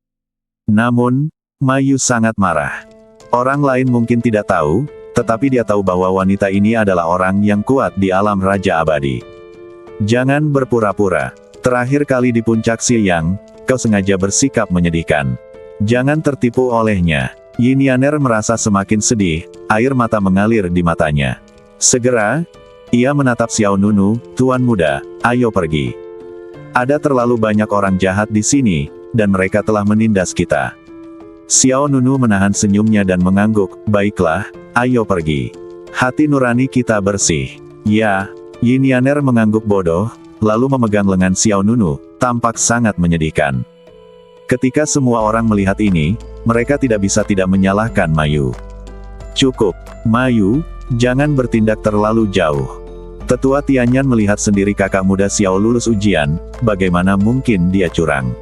Namun, Mayu sangat marah. Orang lain mungkin tidak tahu, tetapi dia tahu bahwa wanita ini adalah orang yang kuat di alam Raja Abadi. Jangan berpura-pura. Terakhir kali di puncak Xiyang, kau sengaja bersikap menyedihkan. Jangan tertipu olehnya. Yin Yaner merasa semakin sedih, air mata mengalir di matanya. Segera, ia menatap Xiao Nunu, Tuan muda, ayo pergi. Ada terlalu banyak orang jahat di sini, dan mereka telah menindas kita. Xiao Nunu menahan senyumnya dan mengangguk, baiklah, ayo pergi. Hati nurani kita bersih. Ya, Yin Yaner mengangguk bodoh, lalu memegang lengan Xiao Nunu, tampak sangat menyedihkan. Ketika semua orang melihat ini, mereka tidak bisa tidak menyalahkan Mayu. Cukup, Mayu, jangan bertindak terlalu jauh. Tetua Tianyan melihat sendiri kakak muda Xiao lulus ujian, bagaimana mungkin dia curang?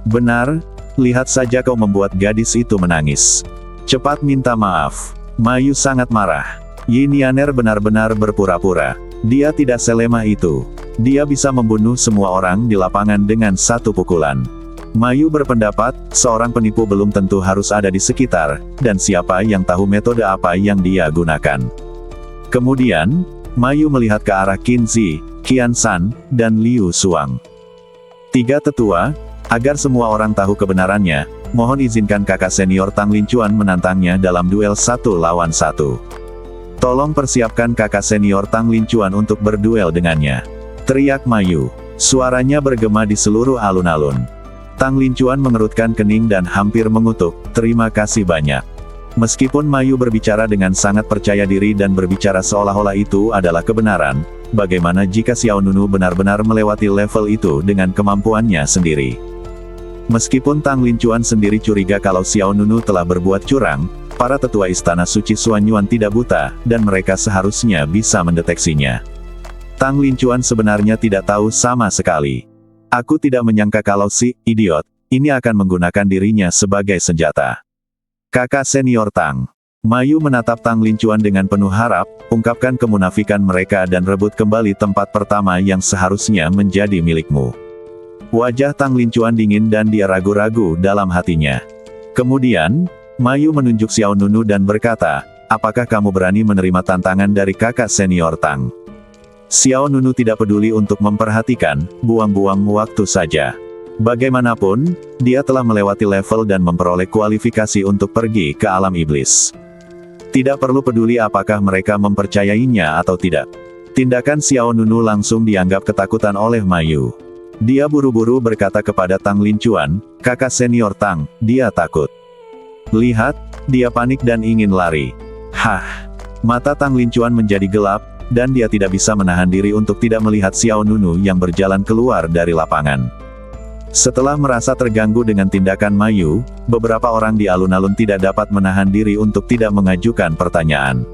Benar, lihat saja kau membuat gadis itu menangis. Cepat minta maaf. Mayu sangat marah. Yin Yaner benar-benar berpura-pura. Dia tidak selemah itu. Dia bisa membunuh semua orang di lapangan dengan satu pukulan. Mayu berpendapat, seorang penipu belum tentu harus ada di sekitar, dan siapa yang tahu metode apa yang dia gunakan. Kemudian, Mayu melihat ke arah Qin Zi, Qian San, dan Liu Suang. Tiga tetua, agar semua orang tahu kebenarannya, mohon izinkan kakak senior Tang Lincuan menantangnya dalam duel 1 lawan 1. Tolong persiapkan kakak senior Tang Lincuan untuk berduel dengannya. Teriak Mayu. Suaranya bergema di seluruh alun-alun. Tang Lincuan mengerutkan kening dan hampir mengutuk, terima kasih banyak. Meskipun Mayu berbicara dengan sangat percaya diri dan berbicara seolah-olah itu adalah kebenaran, bagaimana jika Xiao Nunu benar-benar melewati level itu dengan kemampuannya sendiri? Meskipun Tang Lincuan sendiri curiga kalau Xiao Nunu telah berbuat curang, para tetua Istana Suci Xuanyuan tidak buta, dan mereka seharusnya bisa mendeteksinya. Tang Lincuan sebenarnya tidak tahu sama sekali. Aku tidak menyangka kalau si idiot ini akan menggunakan dirinya sebagai senjata. Kakak senior Tang. Mayu menatap Tang Lincuan dengan penuh harap, ungkapkan kemunafikan mereka dan rebut kembali tempat pertama yang seharusnya menjadi milikmu. Wajah Tang Lincuan dingin dan dia ragu-ragu dalam hatinya. Kemudian, Mayu menunjuk Xiao Nunu dan berkata, apakah kamu berani menerima tantangan dari kakak senior Tang? Xiao Nunu tidak peduli untuk memperhatikan, buang-buang waktu saja. Bagaimanapun, dia telah melewati level dan memperoleh kualifikasi untuk pergi ke alam iblis. Tidak perlu peduli apakah mereka mempercayainya atau tidak. Tindakan Xiao Nunu langsung dianggap ketakutan oleh Mayu. Dia buru-buru berkata kepada Tang Lincuan, kakak senior Tang, dia takut. Lihat, dia panik dan ingin lari. Hah! Mata Tang Lincuan menjadi gelap, dan dia tidak bisa menahan diri untuk tidak melihat Xiao Nunu yang berjalan keluar dari lapangan. Setelah merasa terganggu dengan tindakan Mayu, beberapa orang di alun-alun tidak dapat menahan diri untuk tidak mengajukan pertanyaan.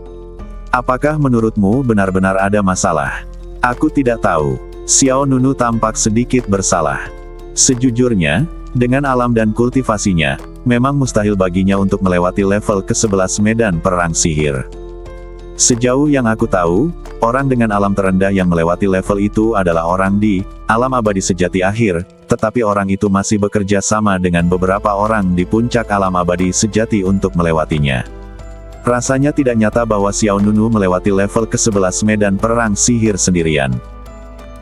Apakah menurutmu benar-benar ada masalah? Aku tidak tahu. Xiao Nunu tampak sedikit bersalah. Sejujurnya, dengan alam dan kultivasinya, memang mustahil baginya untuk melewati level ke-11 medan perang sihir. Sejauh yang aku tahu, orang dengan alam terendah yang melewati level itu adalah orang di alam abadi sejati akhir, tetapi orang itu masih bekerja sama dengan beberapa orang di puncak alam abadi sejati untuk melewatinya. Rasanya tidak nyata bahwa Xiao Nunu melewati level ke-11 medan perang sihir sendirian.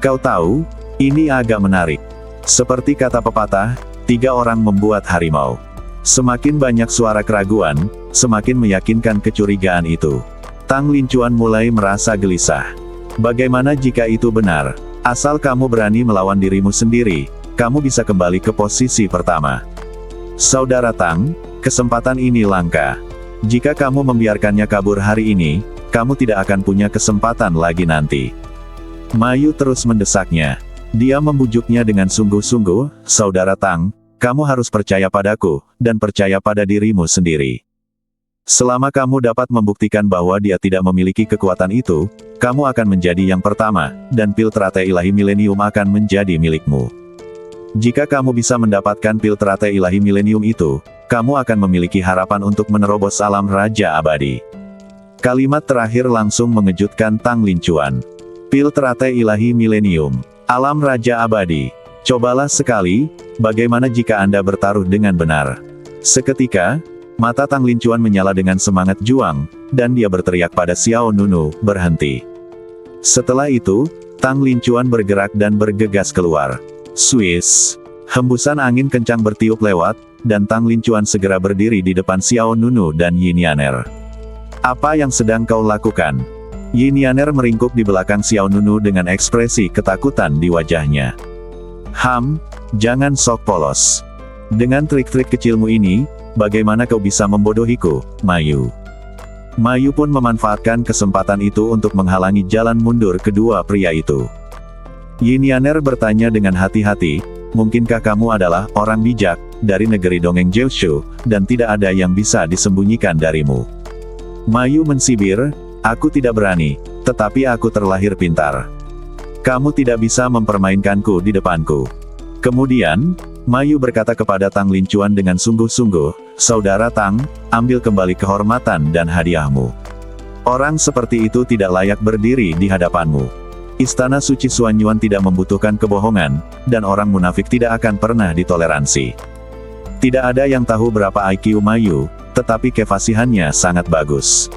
Kau tahu, ini agak menarik. Seperti kata pepatah, 3 orang membuat harimau. Semakin banyak suara keraguan, semakin meyakinkan kecurigaan itu. Tang Lincuan mulai merasa gelisah. Bagaimana jika itu benar? Asal kamu berani melawan dirimu sendiri, kamu bisa kembali ke posisi pertama. Saudara Tang, kesempatan ini langka. Jika kamu membiarkannya kabur hari ini, kamu tidak akan punya kesempatan lagi nanti. Mayu terus mendesaknya. Dia membujuknya dengan sungguh-sungguh, Saudara Tang, kamu harus percaya padaku, dan percaya pada dirimu sendiri. Selama kamu dapat membuktikan bahwa dia tidak memiliki kekuatan itu, kamu akan menjadi yang pertama, dan pil teratai ilahi milenium akan menjadi milikmu. Jika kamu bisa mendapatkan pil teratai ilahi milenium itu, kamu akan memiliki harapan untuk menerobos alam Raja Abadi. Kalimat terakhir langsung mengejutkan Tang Lincuan. Pil teratai ilahi milenium, alam Raja Abadi. Cobalah sekali, bagaimana jika Anda bertaruh dengan benar? Seketika, mata Tang Lincuan menyala dengan semangat juang, dan dia berteriak pada Xiao Nunu, berhenti. Setelah itu, Tang Lincuan bergerak dan bergegas keluar. Swiss. Hembusan angin kencang bertiup lewat, dan Tang Lincuan segera berdiri di depan Xiao Nunu dan Yin Yaner. Apa yang sedang kau lakukan? Yin Yaner meringkuk di belakang Xiao Nunu dengan ekspresi ketakutan di wajahnya. Jangan sok polos. Dengan trik-trik kecilmu ini, bagaimana kau bisa membodohiku, Mayu? Mayu pun memanfaatkan kesempatan itu untuk menghalangi jalan mundur kedua pria itu. Yin Yaner bertanya dengan hati-hati, mungkinkah kamu adalah orang bijak, dari negeri dongeng Jiushu, dan tidak ada yang bisa disembunyikan darimu? Mayu mensibir, aku tidak berani, tetapi aku terlahir pintar. Kamu tidak bisa mempermainkanku di depanku. Kemudian, Mayu berkata kepada Tang Lincuan dengan sungguh-sungguh, saudara Tang, ambil kembali kehormatan dan hadiahmu. Orang seperti itu tidak layak berdiri di hadapanmu. Istana suci Xuanyuan tidak membutuhkan kebohongan, dan orang munafik tidak akan pernah ditoleransi. Tidak ada yang tahu berapa IQ Mayu, tetapi kefasihannya sangat bagus.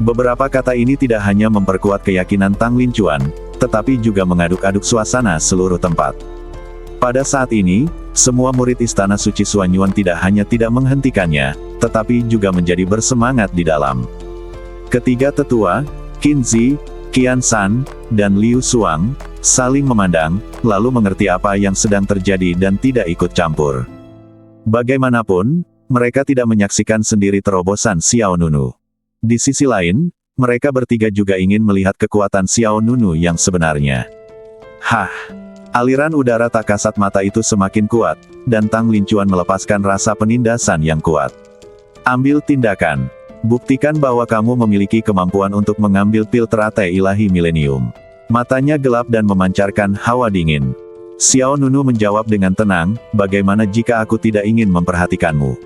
Beberapa kata ini tidak hanya memperkuat keyakinan Tang Lincuan, tetapi juga mengaduk-aduk suasana seluruh tempat. Pada saat ini, semua murid Istana Suci Xuanyuan tidak hanya tidak menghentikannya, tetapi juga menjadi bersemangat di dalam. Ketiga tetua, Qin Zi, Qian San, dan Liu Suang, saling memandang, lalu mengerti apa yang sedang terjadi dan tidak ikut campur. Bagaimanapun, mereka tidak menyaksikan sendiri terobosan Xiao Nunu. Di sisi lain, mereka bertiga juga ingin melihat kekuatan Xiao Nunu yang sebenarnya. Hah! Aliran udara tak kasat mata itu semakin kuat, dan Tang Lincuan melepaskan rasa penindasan yang kuat. Ambil tindakan. Buktikan bahwa kamu memiliki kemampuan untuk mengambil pil teratai ilahi milenium. Matanya gelap dan memancarkan hawa dingin. Xiao Nunu menjawab dengan tenang, bagaimana jika aku tidak ingin memperhatikanmu?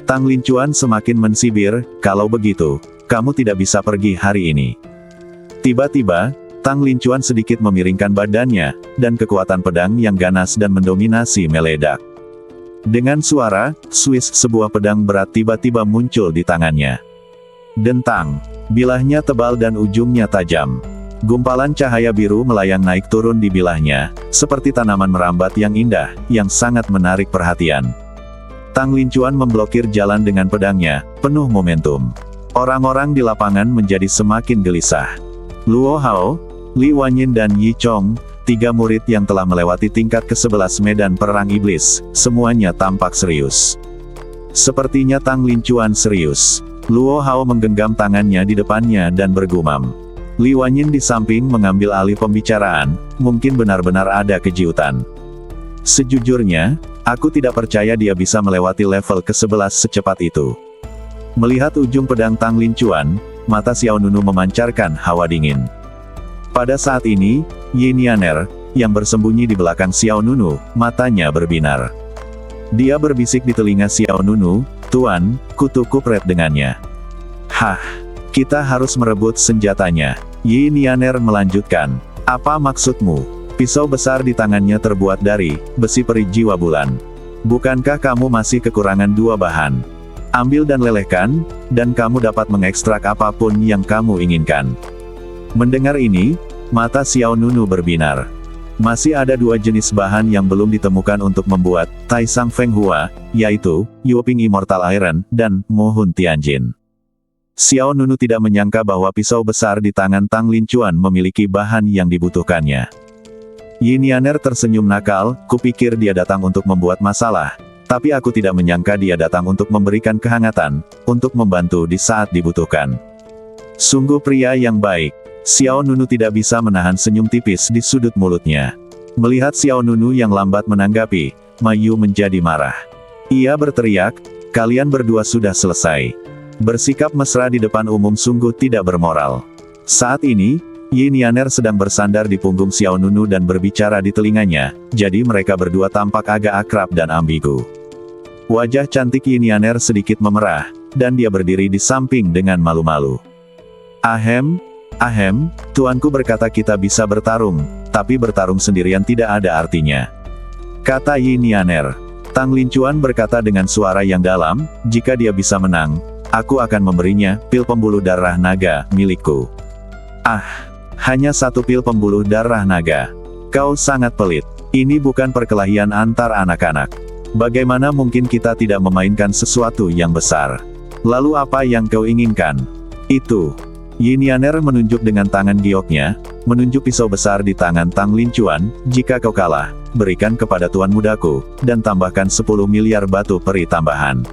Tang Lincuan semakin mensibir, kalau begitu, kamu tidak bisa pergi hari ini. Tiba-tiba, Tang Lincuan sedikit memiringkan badannya, dan kekuatan pedang yang ganas dan mendominasi meledak. Dengan suara, Swiss sebuah pedang berat tiba-tiba muncul di tangannya. Dentang. Bilahnya tebal dan ujungnya tajam. Gumpalan cahaya biru melayang naik turun di bilahnya, seperti tanaman merambat yang indah, yang sangat menarik perhatian. Tang Lincuan memblokir jalan dengan pedangnya, penuh momentum. Orang-orang di lapangan menjadi semakin gelisah. Luo Hao, Li Wanyin dan Yi Chong, tiga murid yang telah melewati tingkat ke-11 medan perang iblis, semuanya tampak serius. Sepertinya Tang Lincuan serius. Luo Hao menggenggam tangannya di depannya dan bergumam. Li Wanyin di samping mengambil alih pembicaraan, mungkin benar-benar ada kejutan. Sejujurnya, aku tidak percaya dia bisa melewati level ke-11 secepat itu. Melihat ujung pedang Tang Lincuan, mata Xiao Nunu memancarkan hawa dingin. Pada saat ini, Yin Yaner, yang bersembunyi di belakang Xiao Nunu, matanya berbinar. Dia berbisik di telinga Xiao Nunu, "Tuan, kutu kupret dengannya." "Hah, kita harus merebut senjatanya." Yin Yaner melanjutkan. "Apa maksudmu?" Pisau besar di tangannya terbuat dari besi peri jiwa bulan. "Bukankah kamu masih kekurangan 2 bahan? Ambil dan lelehkan, dan kamu dapat mengekstrak apapun yang kamu inginkan." Mendengar ini, mata Xiao Nunu berbinar. Masih ada 2 jenis bahan yang belum ditemukan untuk membuat Taisang Feng Hua, yaitu Yuping Immortal Iron dan Mohun Tianjin. Xiao Nunu tidak menyangka bahwa pisau besar di tangan Tang Lincuan memiliki bahan yang dibutuhkannya. Yin Yaner tersenyum nakal, kupikir dia datang untuk membuat masalah, tapi aku tidak menyangka dia datang untuk memberikan kehangatan, untuk membantu di saat dibutuhkan. Sungguh pria yang baik. Xiao Nunu tidak bisa menahan senyum tipis di sudut mulutnya. Melihat Xiao Nunu yang lambat menanggapi, Mayu menjadi marah. Ia berteriak, "Kalian berdua sudah selesai. Bersikap mesra di depan umum sungguh tidak bermoral." Saat ini, Yin Yaner sedang bersandar di punggung Xiao Nunu dan berbicara di telinganya, jadi mereka berdua tampak agak akrab dan ambigu. Wajah cantik Yin Yaner sedikit memerah, dan dia berdiri di samping dengan malu-malu. Ahem, tuanku berkata kita bisa bertarung, tapi bertarung sendirian tidak ada artinya," kata Yin Yaner. Tang Lincuan berkata dengan suara yang dalam, "Jika dia bisa menang, aku akan memberinya pil pembuluh darah naga milikku." Hanya 1 pil pembuluh darah naga. Kau sangat pelit. Ini bukan perkelahian antar anak-anak. Bagaimana mungkin kita tidak memainkan sesuatu yang besar? Lalu apa yang kau inginkan? Itu. Yin Yaner menunjuk dengan tangan gioknya, menunjuk pisau besar di tangan Tang Lincuan, "Jika kau kalah, berikan kepada tuan mudaku, dan tambahkan 10 miliar batu peri tambahan."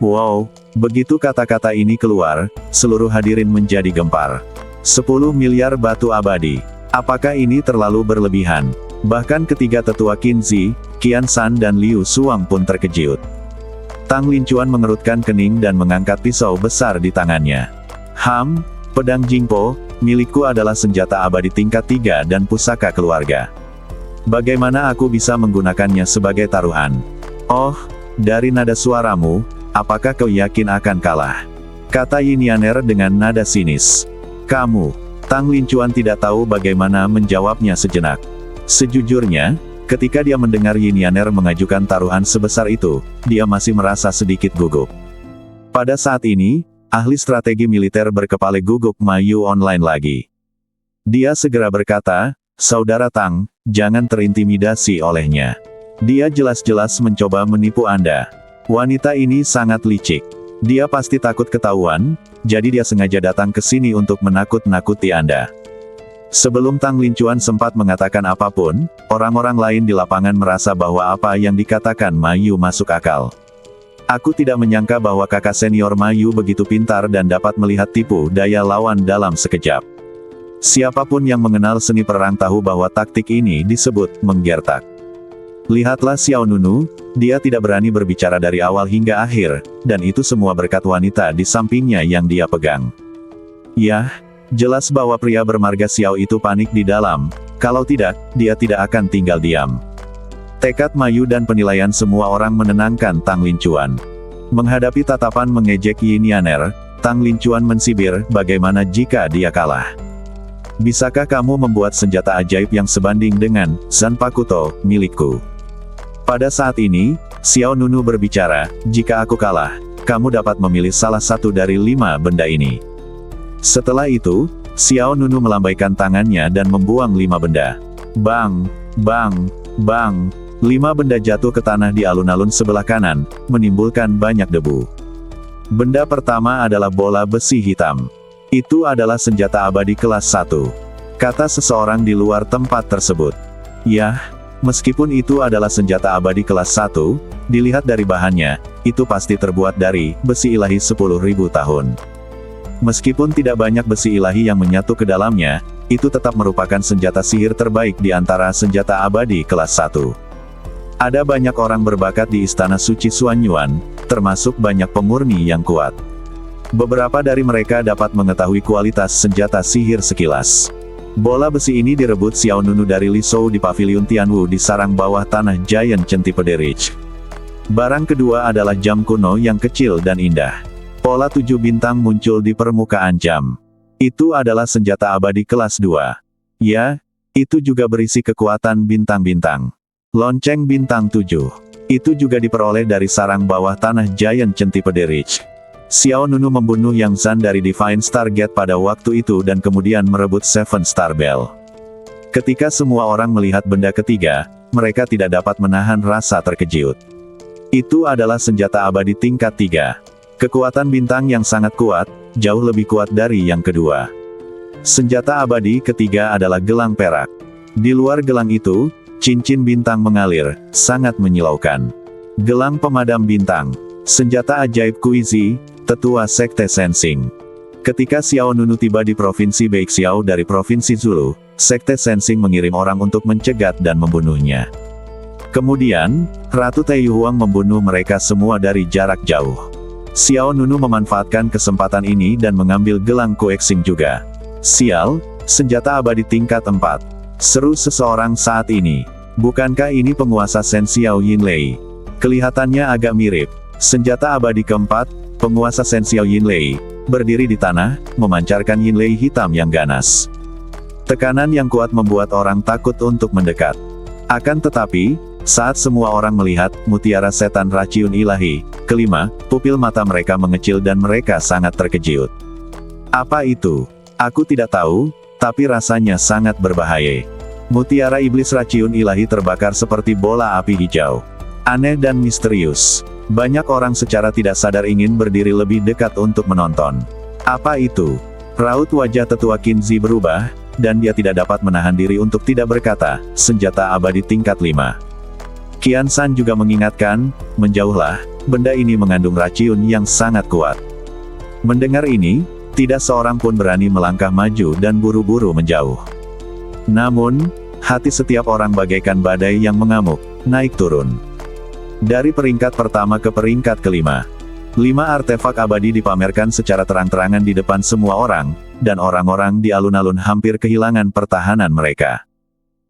Wow, begitu kata-kata ini keluar, seluruh hadirin menjadi gempar. 10 miliar batu abadi. Apakah ini terlalu berlebihan? Bahkan ketiga tetua Qin Zi, Qian San dan Liu Suang pun terkejut. Tang Lincuan mengerutkan kening dan mengangkat pisau besar di tangannya. Pedang Jingpo, milikku adalah senjata abadi tingkat 3 dan pusaka keluarga. Bagaimana aku bisa menggunakannya sebagai taruhan? Oh, Dari nada suaramu, apakah kau yakin akan kalah? Kata Yin Yaner dengan nada sinis. Kamu. Tang Lincuan tidak tahu bagaimana menjawabnya sejenak. Sejujurnya, ketika dia mendengar Yin Yaner mengajukan taruhan sebesar itu, dia masih merasa sedikit gugup. Pada saat ini, ahli strategi militer berkepala guguk Ma Yu online lagi. Dia segera berkata, Saudara Tang, jangan terintimidasi olehnya. Dia jelas-jelas mencoba menipu Anda. Wanita ini sangat licik. Dia pasti takut ketahuan, jadi dia sengaja datang ke sini untuk menakut-nakuti Anda. Sebelum Tang Lincuan sempat mengatakan apapun, orang-orang lain di lapangan merasa bahwa apa yang dikatakan Ma Yu masuk akal. Aku tidak menyangka bahwa kakak senior Ma Yu begitu pintar dan dapat melihat tipu daya lawan dalam sekejap. Siapapun yang mengenal seni perang tahu bahwa taktik ini disebut menggertak. Lihatlah Xiao Nunu, dia tidak berani berbicara dari awal hingga akhir, dan itu semua berkat wanita di sampingnya yang dia pegang. Yah, jelas bahwa pria bermarga Xiao itu panik di dalam, kalau tidak, dia tidak akan tinggal diam. Tekad Ma Yu dan penilaian semua orang menenangkan Tang Lincuan. Menghadapi tatapan mengejek Yin Yaner, Tang Lincuan mensibir, bagaimana jika dia kalah? Bisakah kamu membuat senjata ajaib yang sebanding dengan Zanpakuto milikku? Pada saat ini, Xiao Nunu berbicara, jika aku kalah, kamu dapat memilih salah satu dari 5 benda ini. Setelah itu, Xiao Nunu melambaikan tangannya dan membuang 5 benda. Bang, bang, bang, 5 benda jatuh ke tanah di alun-alun sebelah kanan, menimbulkan banyak debu. Benda pertama adalah bola besi hitam. Itu adalah senjata abadi kelas 1. Kata seseorang di luar tempat tersebut. Yah, meskipun itu adalah senjata abadi kelas 1, dilihat dari bahannya, itu pasti terbuat dari besi ilahi 10.000 tahun. Meskipun tidak banyak besi ilahi yang menyatu ke dalamnya, itu tetap merupakan senjata sihir terbaik di antara senjata abadi kelas 1. Ada banyak orang berbakat di Istana Suci Xuanyuan, termasuk banyak pemurni yang kuat. Beberapa dari mereka dapat mengetahui kualitas senjata sihir sekilas. Bola besi ini direbut Xiao Nunu dari Li Shou di Pavilion Tianwu di sarang bawah tanah Giant Centipede Ridge. Barang kedua adalah jam kuno yang kecil dan indah. Pola 7 bintang muncul di permukaan jam. Itu adalah senjata abadi kelas 2. Ya, itu juga berisi kekuatan bintang-bintang. Lonceng bintang 7. Itu juga diperoleh dari sarang bawah tanah Giant Centipede Ridge. Xiao Nunu membunuh Yang Zan dari Divine Stargate pada waktu itu dan kemudian merebut Seven Star Bell. Ketika semua orang melihat benda ketiga, mereka tidak dapat menahan rasa terkejut. Itu adalah senjata abadi tingkat 3. Kekuatan bintang yang sangat kuat, jauh lebih kuat dari yang kedua. Senjata abadi ketiga adalah gelang perak. Di luar gelang itu, cincin bintang mengalir, sangat menyilaukan. Gelang pemadam bintang. Senjata ajaib Kuizi, tetua Sekte Sensing. Ketika Xiao Nunu tiba di Provinsi Beixiao dari Provinsi Zulu, Sekte Sensing mengirim orang untuk mencegat dan membunuhnya. Kemudian, Ratu Taiyuhuang membunuh mereka semua dari jarak jauh. Xiao Nunu memanfaatkan kesempatan ini dan mengambil gelang Kuexing juga. Sial, senjata abadi tingkat 4. Seru seseorang saat ini. Bukankah ini penguasa Sen Xiao Yinlei? Kelihatannya agak mirip. Senjata abadi keempat, penguasa Sen Xiao Yinlei, berdiri di tanah, memancarkan Yinlei hitam yang ganas. Tekanan yang kuat membuat orang takut untuk mendekat. Akan tetapi, saat semua orang melihat mutiara setan raciun ilahi, kelima, pupil mata mereka mengecil dan mereka sangat terkejut. Apa itu? Aku tidak tahu, tapi rasanya sangat berbahaya. Mutiara iblis raciun ilahi terbakar seperti bola api hijau. Aneh dan misterius. Banyak orang secara tidak sadar ingin berdiri lebih dekat untuk menonton. Apa itu? Raut wajah tetua Qinzi berubah, dan dia tidak dapat menahan diri untuk tidak berkata, senjata abadi tingkat 5. Qian San juga mengingatkan, menjauhlah, benda ini mengandung racun yang sangat kuat. Mendengar ini, tidak seorang pun berani melangkah maju dan buru-buru menjauh. Namun, hati setiap orang bagaikan badai yang mengamuk, naik turun. Dari peringkat pertama ke peringkat kelima. 5 artefak abadi dipamerkan secara terang-terangan di depan semua orang, dan orang-orang di alun-alun hampir kehilangan pertahanan mereka.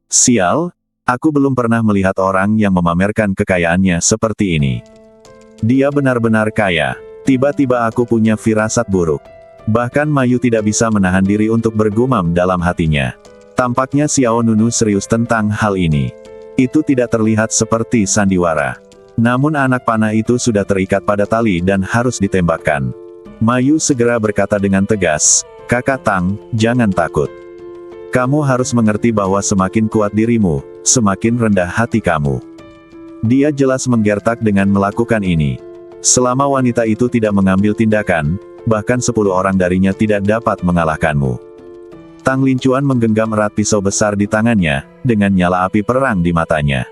Sial, aku belum pernah melihat orang yang memamerkan kekayaannya seperti ini. Dia benar-benar kaya. Tiba-tiba aku punya firasat buruk. Bahkan Mayu tidak bisa menahan diri untuk bergumam dalam hatinya. Tampaknya Xiao Nunu serius tentang hal ini. Itu tidak terlihat seperti sandiwara. Namun anak panah itu sudah terikat pada tali dan harus ditembakkan. Mayu segera berkata dengan tegas, "Kakak Tang, jangan takut. Kamu harus mengerti bahwa semakin kuat dirimu, semakin rendah hati kamu." Dia jelas menggertak dengan melakukan ini. Selama wanita itu tidak mengambil tindakan, bahkan 10 orang darinya tidak dapat mengalahkanmu. Tang Lincuan menggenggam erat pisau besar di tangannya, dengan nyala api perang di matanya.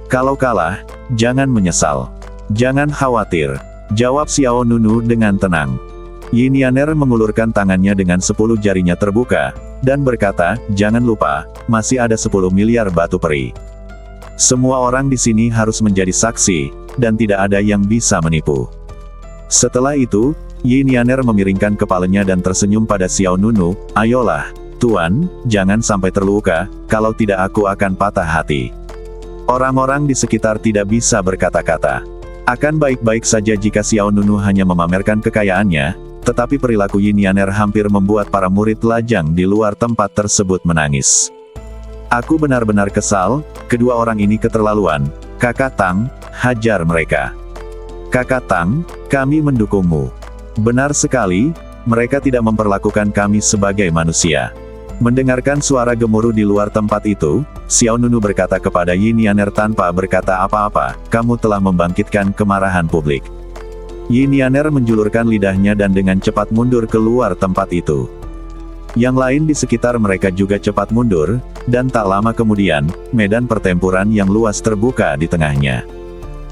Kalau kalah, jangan menyesal. Jangan khawatir, jawab Xiao Nunu dengan tenang. Yin Yaner mengulurkan tangannya dengan 10 jarinya terbuka, dan berkata, "Jangan lupa, masih ada 10 miliar batu peri. Semua orang di sini harus menjadi saksi, dan tidak ada yang bisa menipu." Setelah itu, Yin Yaner memiringkan kepalanya dan tersenyum pada Xiao Nunu, "Ayolah, Tuan, jangan sampai terluka, kalau tidak aku akan patah hati." Orang-orang di sekitar tidak bisa berkata-kata. Akan baik-baik saja jika Xiao Nunu hanya memamerkan kekayaannya, tetapi perilaku Yin Yaner hampir membuat para murid lajang di luar tempat tersebut menangis. "Aku benar-benar kesal, kedua orang ini keterlaluan. Kakak Tang, hajar mereka." "Kakak Tang, kami mendukungmu." "Benar sekali, mereka tidak memperlakukan kami sebagai manusia." Mendengarkan suara gemuruh di luar tempat itu, Xiao Nunu berkata kepada Yin Yaner tanpa berkata apa-apa, "Kamu telah membangkitkan kemarahan publik." Yin Yaner menjulurkan lidahnya dan dengan cepat mundur keluar tempat itu. Yang lain di sekitar mereka juga cepat mundur, dan tak lama kemudian, medan pertempuran yang luas terbuka di tengahnya.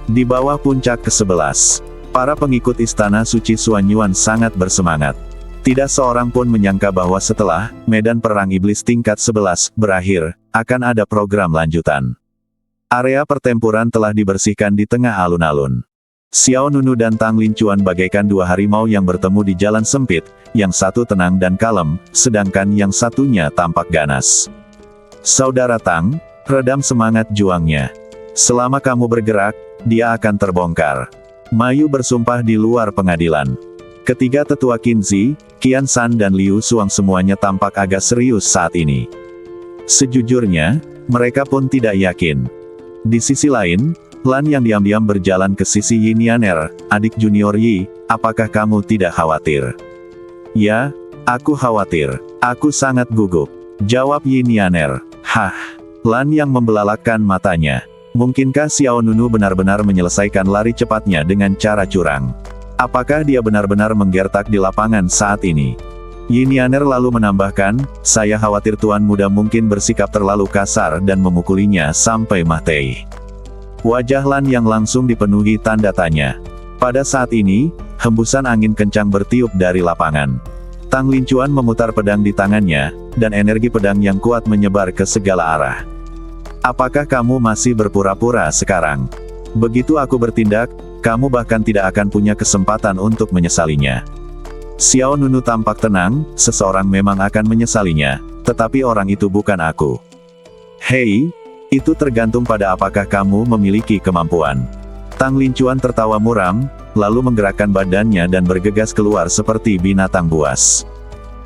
Di bawah puncak ke-11, para pengikut Istana Suci Suanyuan sangat bersemangat. Tidak seorang pun menyangka bahwa setelah medan perang iblis tingkat 11 berakhir, akan ada program lanjutan. Area pertempuran telah dibersihkan di tengah alun-alun. Xiao Nunu dan Tang Lincuan bagaikan dua harimau yang bertemu di jalan sempit, yang satu tenang dan kalem, sedangkan yang satunya tampak ganas. "Saudara Tang, redam semangat juangnya. Selama kamu bergerak, dia akan terbongkar." Mayu bersumpah di luar pengadilan. Ketiga tetua Qinzi, Qian San dan Liu Suang semuanya tampak agak serius saat ini. Sejujurnya, mereka pun tidak yakin. Di sisi lain, Lan yang diam-diam berjalan ke sisi Yin Yaner, "Adik junior Yi, apakah kamu tidak khawatir?" "Ya, aku khawatir. Aku sangat gugup," jawab Yin Yaner. "Hah?" Lan yang membelalakkan matanya. Mungkinkah Xiao Nunu benar-benar menyelesaikan lari cepatnya dengan cara curang? Apakah dia benar-benar menggertak di lapangan saat ini? Yin Yaner lalu menambahkan, "Saya khawatir Tuan Muda mungkin bersikap terlalu kasar dan memukulinya sampai mati." Wajah Lan yang langsung dipenuhi tanda tanya. Pada saat ini, hembusan angin kencang bertiup dari lapangan. Tang Lincuan memutar pedang di tangannya, dan energi pedang yang kuat menyebar ke segala arah. "Apakah kamu masih berpura-pura sekarang? Begitu aku bertindak, kamu bahkan tidak akan punya kesempatan untuk menyesalinya." Xiao Nunu tampak tenang, "Seseorang memang akan menyesalinya, tetapi orang itu bukan aku." "Hei, itu tergantung pada apakah kamu memiliki kemampuan." Tang Lincuan tertawa muram, lalu menggerakkan badannya dan bergegas keluar seperti binatang buas.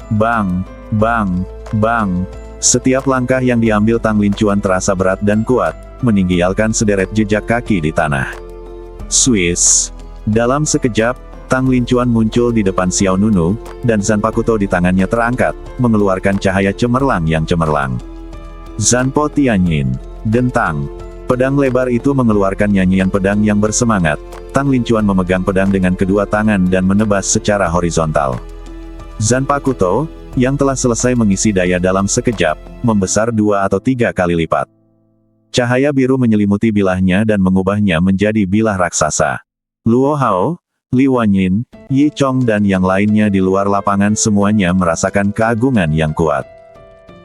Bang! Bang! Bang! Setiap langkah yang diambil Tang Lincuan terasa berat dan kuat, meninggalkan sederet jejak kaki di tanah. Swiss! Dalam sekejap, Tang Lincuan muncul di depan Xiao Nunu, dan Zanpakuto di tangannya terangkat, mengeluarkan cahaya cemerlang yang cemerlang. "Zanpo Tianyin! Dentang!" Pedang lebar itu mengeluarkan nyanyian pedang yang bersemangat. Tang Lincuan memegang pedang dengan kedua tangan dan menebas secara horizontal. Zanpakuto, yang telah selesai mengisi daya dalam sekejap, membesar 2 atau 3 kali lipat. Cahaya biru menyelimuti bilahnya dan mengubahnya menjadi bilah raksasa. Luo Hao, Li Wanyin, Yi Chong dan yang lainnya di luar lapangan semuanya merasakan keagungan yang kuat.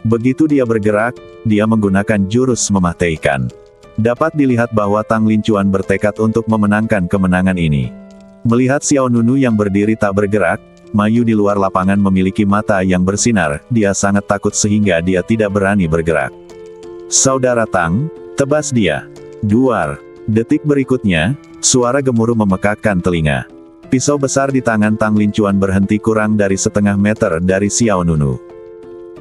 Begitu dia bergerak, dia menggunakan jurus mematikan. Dapat dilihat bahwa Tang Lincuan bertekad untuk memenangkan kemenangan ini. Melihat Xiao Nunu yang berdiri tak bergerak, Mayu di luar lapangan memiliki mata yang bersinar, dia sangat takut sehingga dia tidak berani bergerak. "Saudara Tang, tebas dia!" Duar. Detik berikutnya, Suara gemuruh memekakkan telinga. Pisau besar di tangan Tang Lincuan berhenti kurang dari setengah meter dari Xiao Nunu.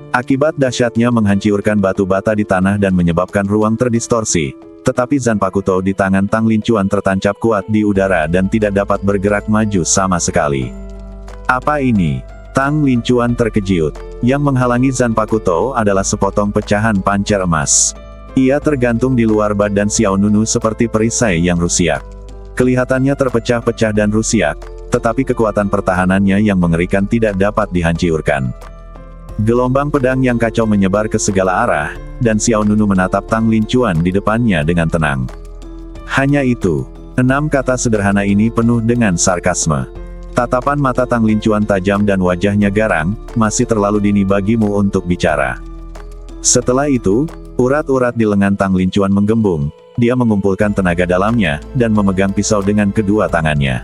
Akibat dahsyatnya menghancurkan batu bata di tanah dan menyebabkan ruang terdistorsi. Tetapi Zanpakuto di tangan Tang Lincuan tertancap kuat di udara dan tidak dapat bergerak maju sama sekali. Apa ini? Tang Lincuan terkejut. Yang menghalangi Zanpakuto adalah sepotong pecahan pancer emas. Ia tergantung di luar badan Xiao Nunu seperti perisai yang rusiak. Kelihatannya terpecah-pecah dan rusiak, tetapi kekuatan pertahanannya yang mengerikan tidak dapat dihancurkan. Gelombang pedang yang kacau menyebar ke segala arah, dan Xiao Nunu menatap Tang Lincuan di depannya dengan tenang. Hanya itu, 6 kata sederhana ini penuh dengan sarkasme. Tatapan mata Tang Lincuan tajam dan wajahnya garang, masih terlalu dini bagimu untuk bicara. Setelah itu, urat-urat di lengan Tang Lincuan menggembung, dia mengumpulkan tenaga dalamnya, dan memegang pisau dengan kedua tangannya.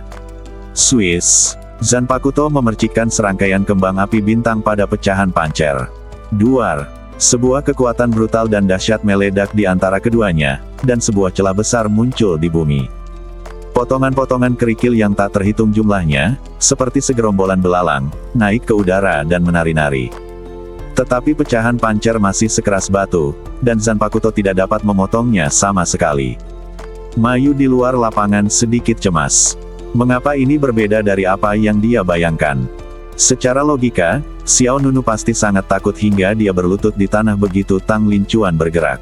Swiss. Zanpakuto memercikkan serangkaian kembang api bintang pada pecahan pancer. Duar. Sebuah kekuatan brutal dan dahsyat meledak di antara keduanya, dan sebuah celah besar muncul di bumi. Potongan-potongan kerikil yang tak terhitung jumlahnya, seperti segerombolan belalang, naik ke udara dan menari-nari. Tetapi pecahan pancer masih sekeras batu, dan Zanpakuto tidak dapat memotongnya sama sekali. Mayu di luar lapangan sedikit cemas. Mengapa ini berbeda dari apa yang dia bayangkan? Secara logika, Xiao Nunu pasti sangat takut hingga dia berlutut di tanah begitu Tang Lincuan bergerak.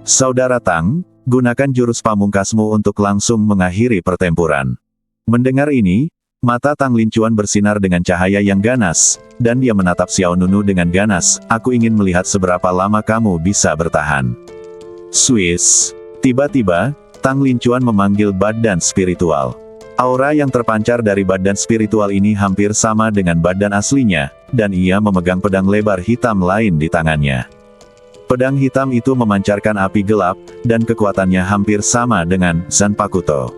Saudara Tang, gunakan jurus pamungkasmu untuk langsung mengakhiri pertempuran. Mendengar ini, mata Tang Lincuan bersinar dengan cahaya yang ganas, dan dia menatap Xiao Nunu dengan ganas. Aku ingin melihat seberapa lama kamu bisa bertahan. Swiss. Tiba-tiba, Tang Lincuan memanggil badan spiritual. Aura yang terpancar dari badan spiritual ini hampir sama dengan badan aslinya, dan ia memegang pedang lebar hitam lain di tangannya. Pedang hitam itu memancarkan api gelap, dan kekuatannya hampir sama dengan Zanpakuto.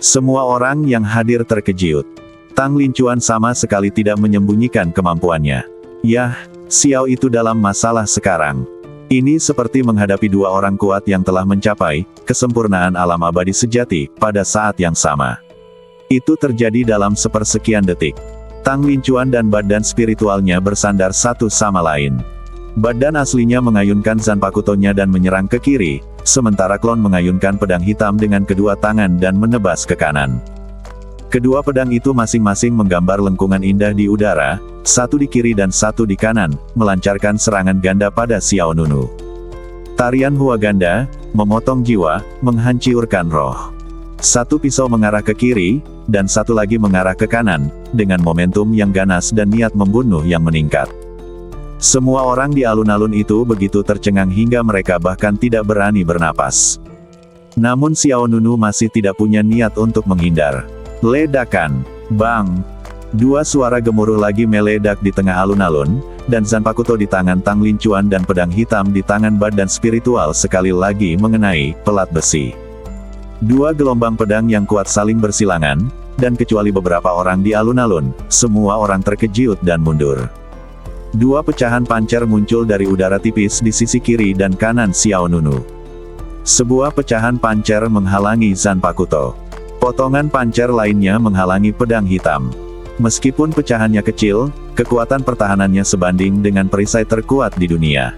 Semua orang yang hadir terkejut. Tang Lincuan sama sekali tidak menyembunyikan kemampuannya. Yah, Xiao itu dalam masalah sekarang. Ini seperti menghadapi dua orang kuat yang telah mencapai kesempurnaan alam abadi sejati pada saat yang sama. Itu terjadi dalam sepersekian detik. Tang Lincuan dan badan spiritualnya bersandar satu sama lain. Badan aslinya mengayunkan Zanpakutonya dan menyerang ke kiri, sementara klon mengayunkan pedang hitam dengan kedua tangan dan menebas ke kanan. Kedua pedang itu masing-masing menggambar lengkungan indah di udara, satu di kiri dan satu di kanan, melancarkan serangan ganda pada Xiao Nunu. Tarian Hua Ganda, memotong jiwa, menghancurkan roh. Satu pisau mengarah ke kiri, dan satu lagi mengarah ke kanan, dengan momentum yang ganas dan niat membunuh yang meningkat. Semua orang di alun-alun itu begitu tercengang hingga mereka bahkan tidak berani bernapas. Namun Xiao Nunu masih tidak punya niat untuk menghindar. Ledakan. Bang! Dua suara gemuruh lagi meledak di tengah alun-alun, dan Zanpakuto di tangan Tang Lincuan dan pedang hitam di tangan badan spiritual sekali lagi mengenai pelat besi. Dua gelombang pedang yang kuat saling bersilangan, dan kecuali beberapa orang di alun-alun, semua orang terkejut dan mundur. Dua pecahan pancer muncul dari udara tipis di sisi kiri dan kanan Xiao Nunu. Sebuah pecahan pancer menghalangi Zanpakuto. Potongan pancer lainnya menghalangi pedang hitam. Meskipun pecahannya kecil, kekuatan pertahanannya sebanding dengan perisai terkuat di dunia.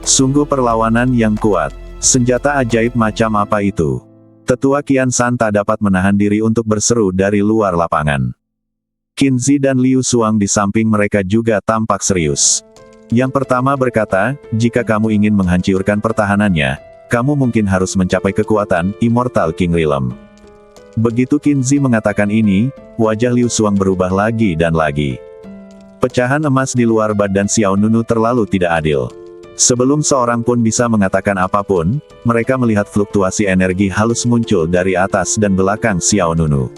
Sungguh perlawanan yang kuat. Senjata ajaib macam apa itu? Tetua Qian San tak dapat menahan diri untuk berseru dari luar lapangan. Qinzi dan Liu Xuang di samping mereka juga tampak serius. Yang pertama berkata, jika kamu ingin menghancurkan pertahanannya, kamu mungkin harus mencapai kekuatan Immortal King Realm. Begitu Qinzi mengatakan ini, wajah Liu Xuang berubah lagi dan lagi. Pecahan emas di luar badan Xiao Nunu terlalu tidak adil. Sebelum seorang pun bisa mengatakan apapun, mereka melihat fluktuasi energi halus muncul dari atas dan belakang Xiao Nunu.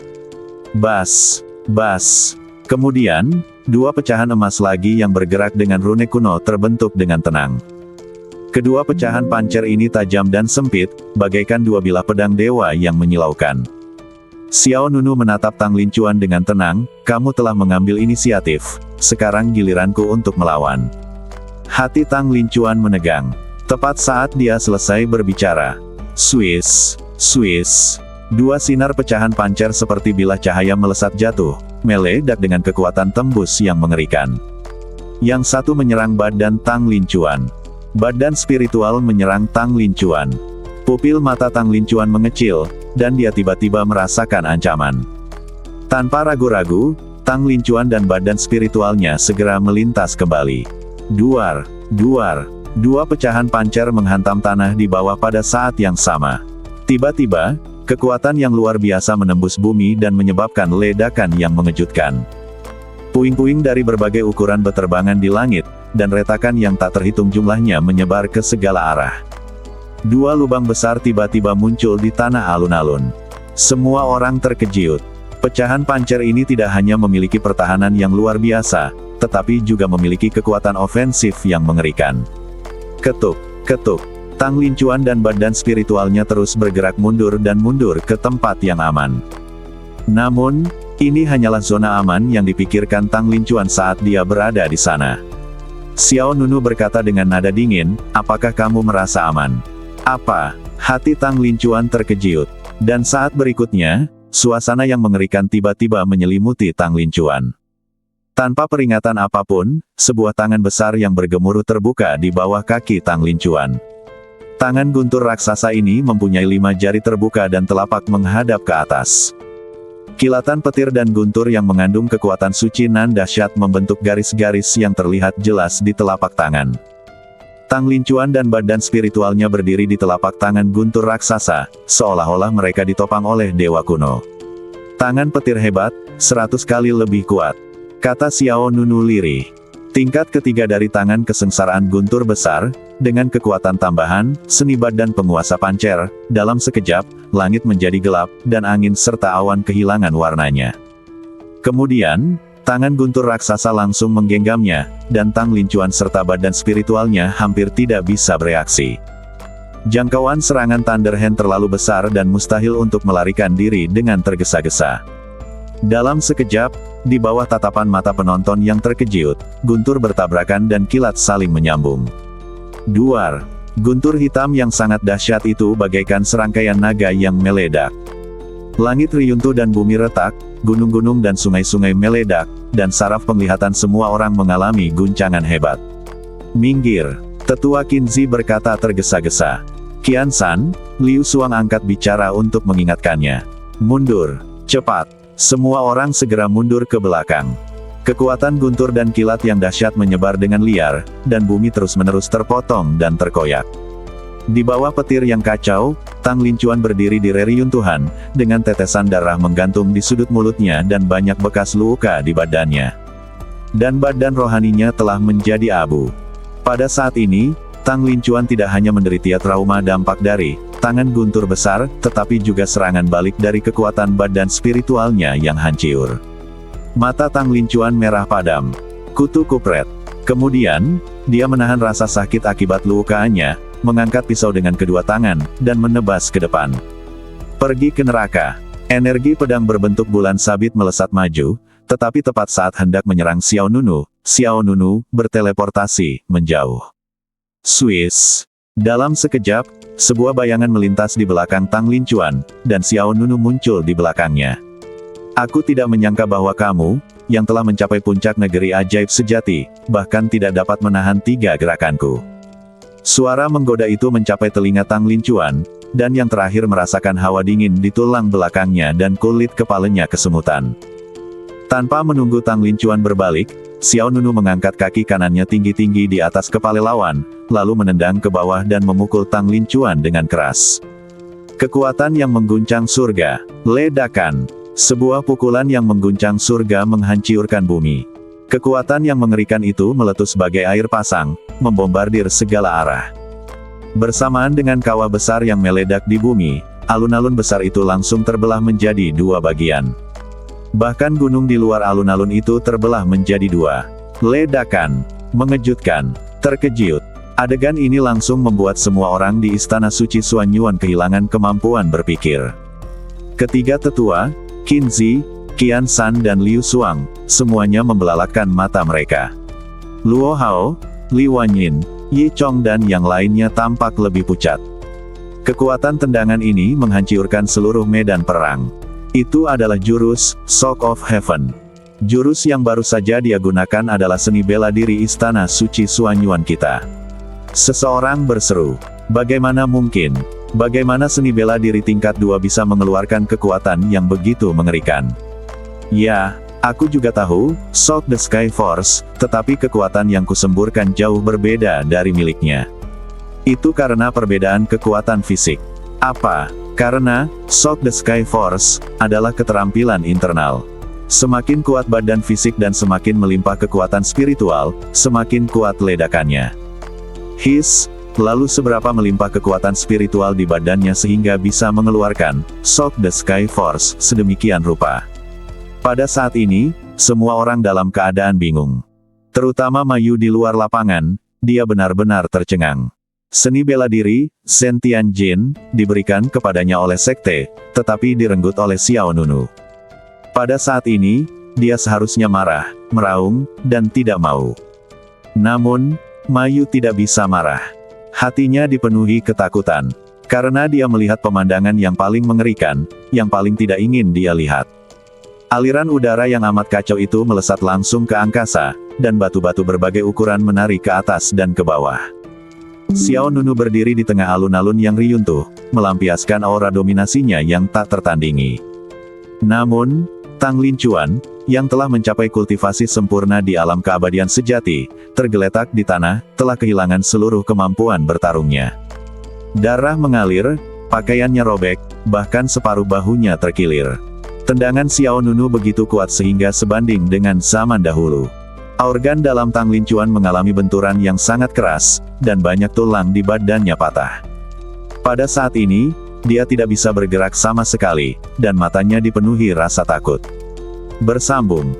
Bas! Bas! Kemudian, dua pecahan emas lagi yang bergerak dengan rune kuno terbentuk dengan tenang. Kedua pecahan pancer ini tajam dan sempit, bagaikan dua bilah pedang dewa yang menyilaukan. Xiao Nunu menatap Tang Lincuan dengan tenang, kamu telah mengambil inisiatif, sekarang giliranku untuk melawan. Hati Tang Lincuan menegang. Tepat saat dia selesai berbicara. Swiss, Swiss. Dua sinar pecahan pancer seperti bilah cahaya melesat jatuh, meledak dengan kekuatan tembus yang mengerikan. Yang satu menyerang badan Tang Lincuan. Badan spiritual menyerang Tang Lincuan. Pupil mata Tang Lincuan mengecil, dan dia tiba-tiba merasakan ancaman. Tanpa ragu-ragu, Tang Lincuan dan badan spiritualnya segera melintas kembali. Duar, duar, dua pecahan pancer menghantam tanah di bawah pada saat yang sama. Tiba-tiba, kekuatan yang luar biasa menembus bumi dan menyebabkan ledakan yang mengejutkan. Puing-puing dari berbagai ukuran berterbangan di langit, dan retakan yang tak terhitung jumlahnya menyebar ke segala arah. Dua lubang besar tiba-tiba muncul di tanah alun-alun. Semua orang terkejut. Pecahan pancer ini tidak hanya memiliki pertahanan yang luar biasa, tetapi juga memiliki kekuatan ofensif yang mengerikan. Ketuk, ketuk. Tang Lincuan dan badan spiritualnya terus bergerak mundur dan mundur ke tempat yang aman. Namun, ini hanyalah zona aman yang dipikirkan Tang Lincuan saat dia berada di sana. Xiao Nunu berkata dengan nada dingin, "Apakah kamu merasa aman?" "Apa?" Hati Tang Lincuan terkejut. Dan saat berikutnya, suasana yang mengerikan tiba-tiba menyelimuti Tang Lincuan. Tanpa peringatan apapun, sebuah tangan besar yang bergemuruh terbuka di bawah kaki Tang Lincuan. Tangan guntur raksasa ini mempunyai 5 jari terbuka dan telapak menghadap ke atas. Kilatan petir dan guntur yang mengandung kekuatan suci nan dahsyat membentuk garis-garis yang terlihat jelas di telapak tangan. Tang Lincuan dan badan spiritualnya berdiri di telapak tangan guntur raksasa, seolah-olah mereka ditopang oleh dewa kuno. "Tangan petir hebat, 100 kali lebih kuat," kata Xiao Nunu lirih. Tingkat ketiga dari tangan kesengsaraan guntur besar, dengan kekuatan tambahan, seni badan penguasa pancer, dalam sekejap, langit menjadi gelap, dan angin serta awan kehilangan warnanya. Kemudian, tangan guntur raksasa langsung menggenggamnya, dan Tang Lincuan serta badan spiritualnya hampir tidak bisa bereaksi. Jangkauan serangan Thunderhand terlalu besar dan mustahil untuk melarikan diri dengan tergesa-gesa. Dalam sekejap, di bawah tatapan mata penonton yang terkejut, guntur bertabrakan dan kilat saling menyambung. Duar. Guntur hitam yang sangat dahsyat itu bagaikan serangkaian naga yang meledak. Langit riyuntuh dan bumi retak, gunung-gunung dan sungai-sungai meledak, dan saraf penglihatan semua orang mengalami guncangan hebat. "Minggir," Tetua Qinzi berkata tergesa-gesa. "Qian San," Liu Suang angkat bicara untuk mengingatkannya. "Mundur, cepat." Semua orang segera mundur ke belakang. Kekuatan guntur dan kilat yang dahsyat menyebar dengan liar, dan bumi terus-menerus terpotong dan terkoyak. Di bawah petir yang kacau, Tang Lincuan berdiri di reruntuhan, dengan tetesan darah menggantung di sudut mulutnya dan banyak bekas luka di badannya. Dan badan rohaninya telah menjadi abu. Pada saat ini, Tang Lincuan tidak hanya menderita trauma dampak dari tangan guntur besar, tetapi juga serangan balik dari kekuatan badan spiritualnya yang hancur. Mata Tang Lincuan merah padam. Kutu kupret. Kemudian, dia menahan rasa sakit akibat lukaannya, mengangkat pisau dengan kedua tangan, dan menebas ke depan. "Pergi ke neraka." Energi pedang berbentuk bulan sabit melesat maju, tetapi tepat saat hendak menyerang Xiao Nunu berteleportasi, menjauh. Swiss. Dalam sekejap, sebuah bayangan melintas di belakang Tang Lincuan, dan Xiao Nunu muncul di belakangnya. "Aku tidak menyangka bahwa kamu, yang telah mencapai puncak negeri ajaib sejati, bahkan tidak dapat menahan 3 gerakanku." Suara menggoda itu mencapai telinga Tang Lincuan, dan yang terakhir merasakan hawa dingin di tulang belakangnya dan kulit kepalanya kesemutan. Tanpa menunggu Tang Lincuan berbalik, Xiao Nunu mengangkat kaki kanannya tinggi-tinggi di atas kepala lawan, lalu menendang ke bawah dan memukul Tang Lincuan dengan keras. Kekuatan yang mengguncang surga. Ledakan. Sebuah pukulan yang mengguncang surga menghancurkan bumi. Kekuatan yang mengerikan itu meletus bagai air pasang, membombardir segala arah. Bersamaan dengan kawah besar yang meledak di bumi, alun-alun besar itu langsung terbelah menjadi 2 bagian. Bahkan gunung di luar alun-alun itu terbelah menjadi 2. Ledakan. Mengejutkan. Terkejut. Adegan ini langsung membuat semua orang di Istana Suci Xuanyuan kehilangan kemampuan berpikir. Ketiga tetua, Qinzi, Qian San dan Liu Suang, semuanya membelalakkan mata mereka. Luo Hao, Li Wanyin, Yi Chong dan yang lainnya tampak lebih pucat. Kekuatan tendangan ini menghancurkan seluruh medan perang. Itu adalah jurus Shock of Heaven. Jurus yang baru saja dia gunakan adalah seni bela diri Istana Suci Xuanyuan kita. Seseorang berseru, "Bagaimana mungkin? Bagaimana seni bela diri tingkat 2 bisa mengeluarkan kekuatan yang begitu mengerikan?" Ya, aku juga tahu, Shock the Sky Force, tetapi kekuatan yang kusemburkan jauh berbeda dari miliknya. Itu karena perbedaan kekuatan fisik. Apa? Karena, Shock the Sky Force, adalah keterampilan internal. Semakin kuat badan fisik dan semakin melimpah kekuatan spiritual, semakin kuat ledakannya. Lalu seberapa melimpah kekuatan spiritual di badannya sehingga bisa mengeluarkan Shock the Sky Force sedemikian rupa. Pada saat ini, semua orang dalam keadaan bingung. Terutama Mayu di luar lapangan, dia benar-benar tercengang. Seni bela diri, Sentian Jin, diberikan kepadanya oleh sekte, tetapi direnggut oleh Xiao Nunu. Pada saat ini, dia seharusnya marah, meraung, dan tidak mau. Namun, Mayu tidak bisa marah. Hatinya dipenuhi ketakutan. Karena dia melihat pemandangan yang paling mengerikan, yang paling tidak ingin dia lihat. Aliran udara yang amat kacau itu melesat langsung ke angkasa, dan batu-batu berbagai ukuran menari ke atas dan ke bawah. Xiao Nunu berdiri di tengah alun-alun yang riyuntuh, melampiaskan aura dominasinya yang tak tertandingi. Namun, Tang Lincuan, yang telah mencapai kultivasi sempurna di alam keabadian sejati, tergeletak di tanah, telah kehilangan seluruh kemampuan bertarungnya. Darah mengalir, pakaiannya robek, bahkan separuh bahunya terkilir. Tendangan Xiao Nunu begitu kuat sehingga sebanding dengan zaman dahulu. Organ dalam Tang Lincuan mengalami benturan yang sangat keras, dan banyak tulang di badannya patah. Pada saat ini, dia tidak bisa bergerak sama sekali, dan matanya dipenuhi rasa takut. Bersambung.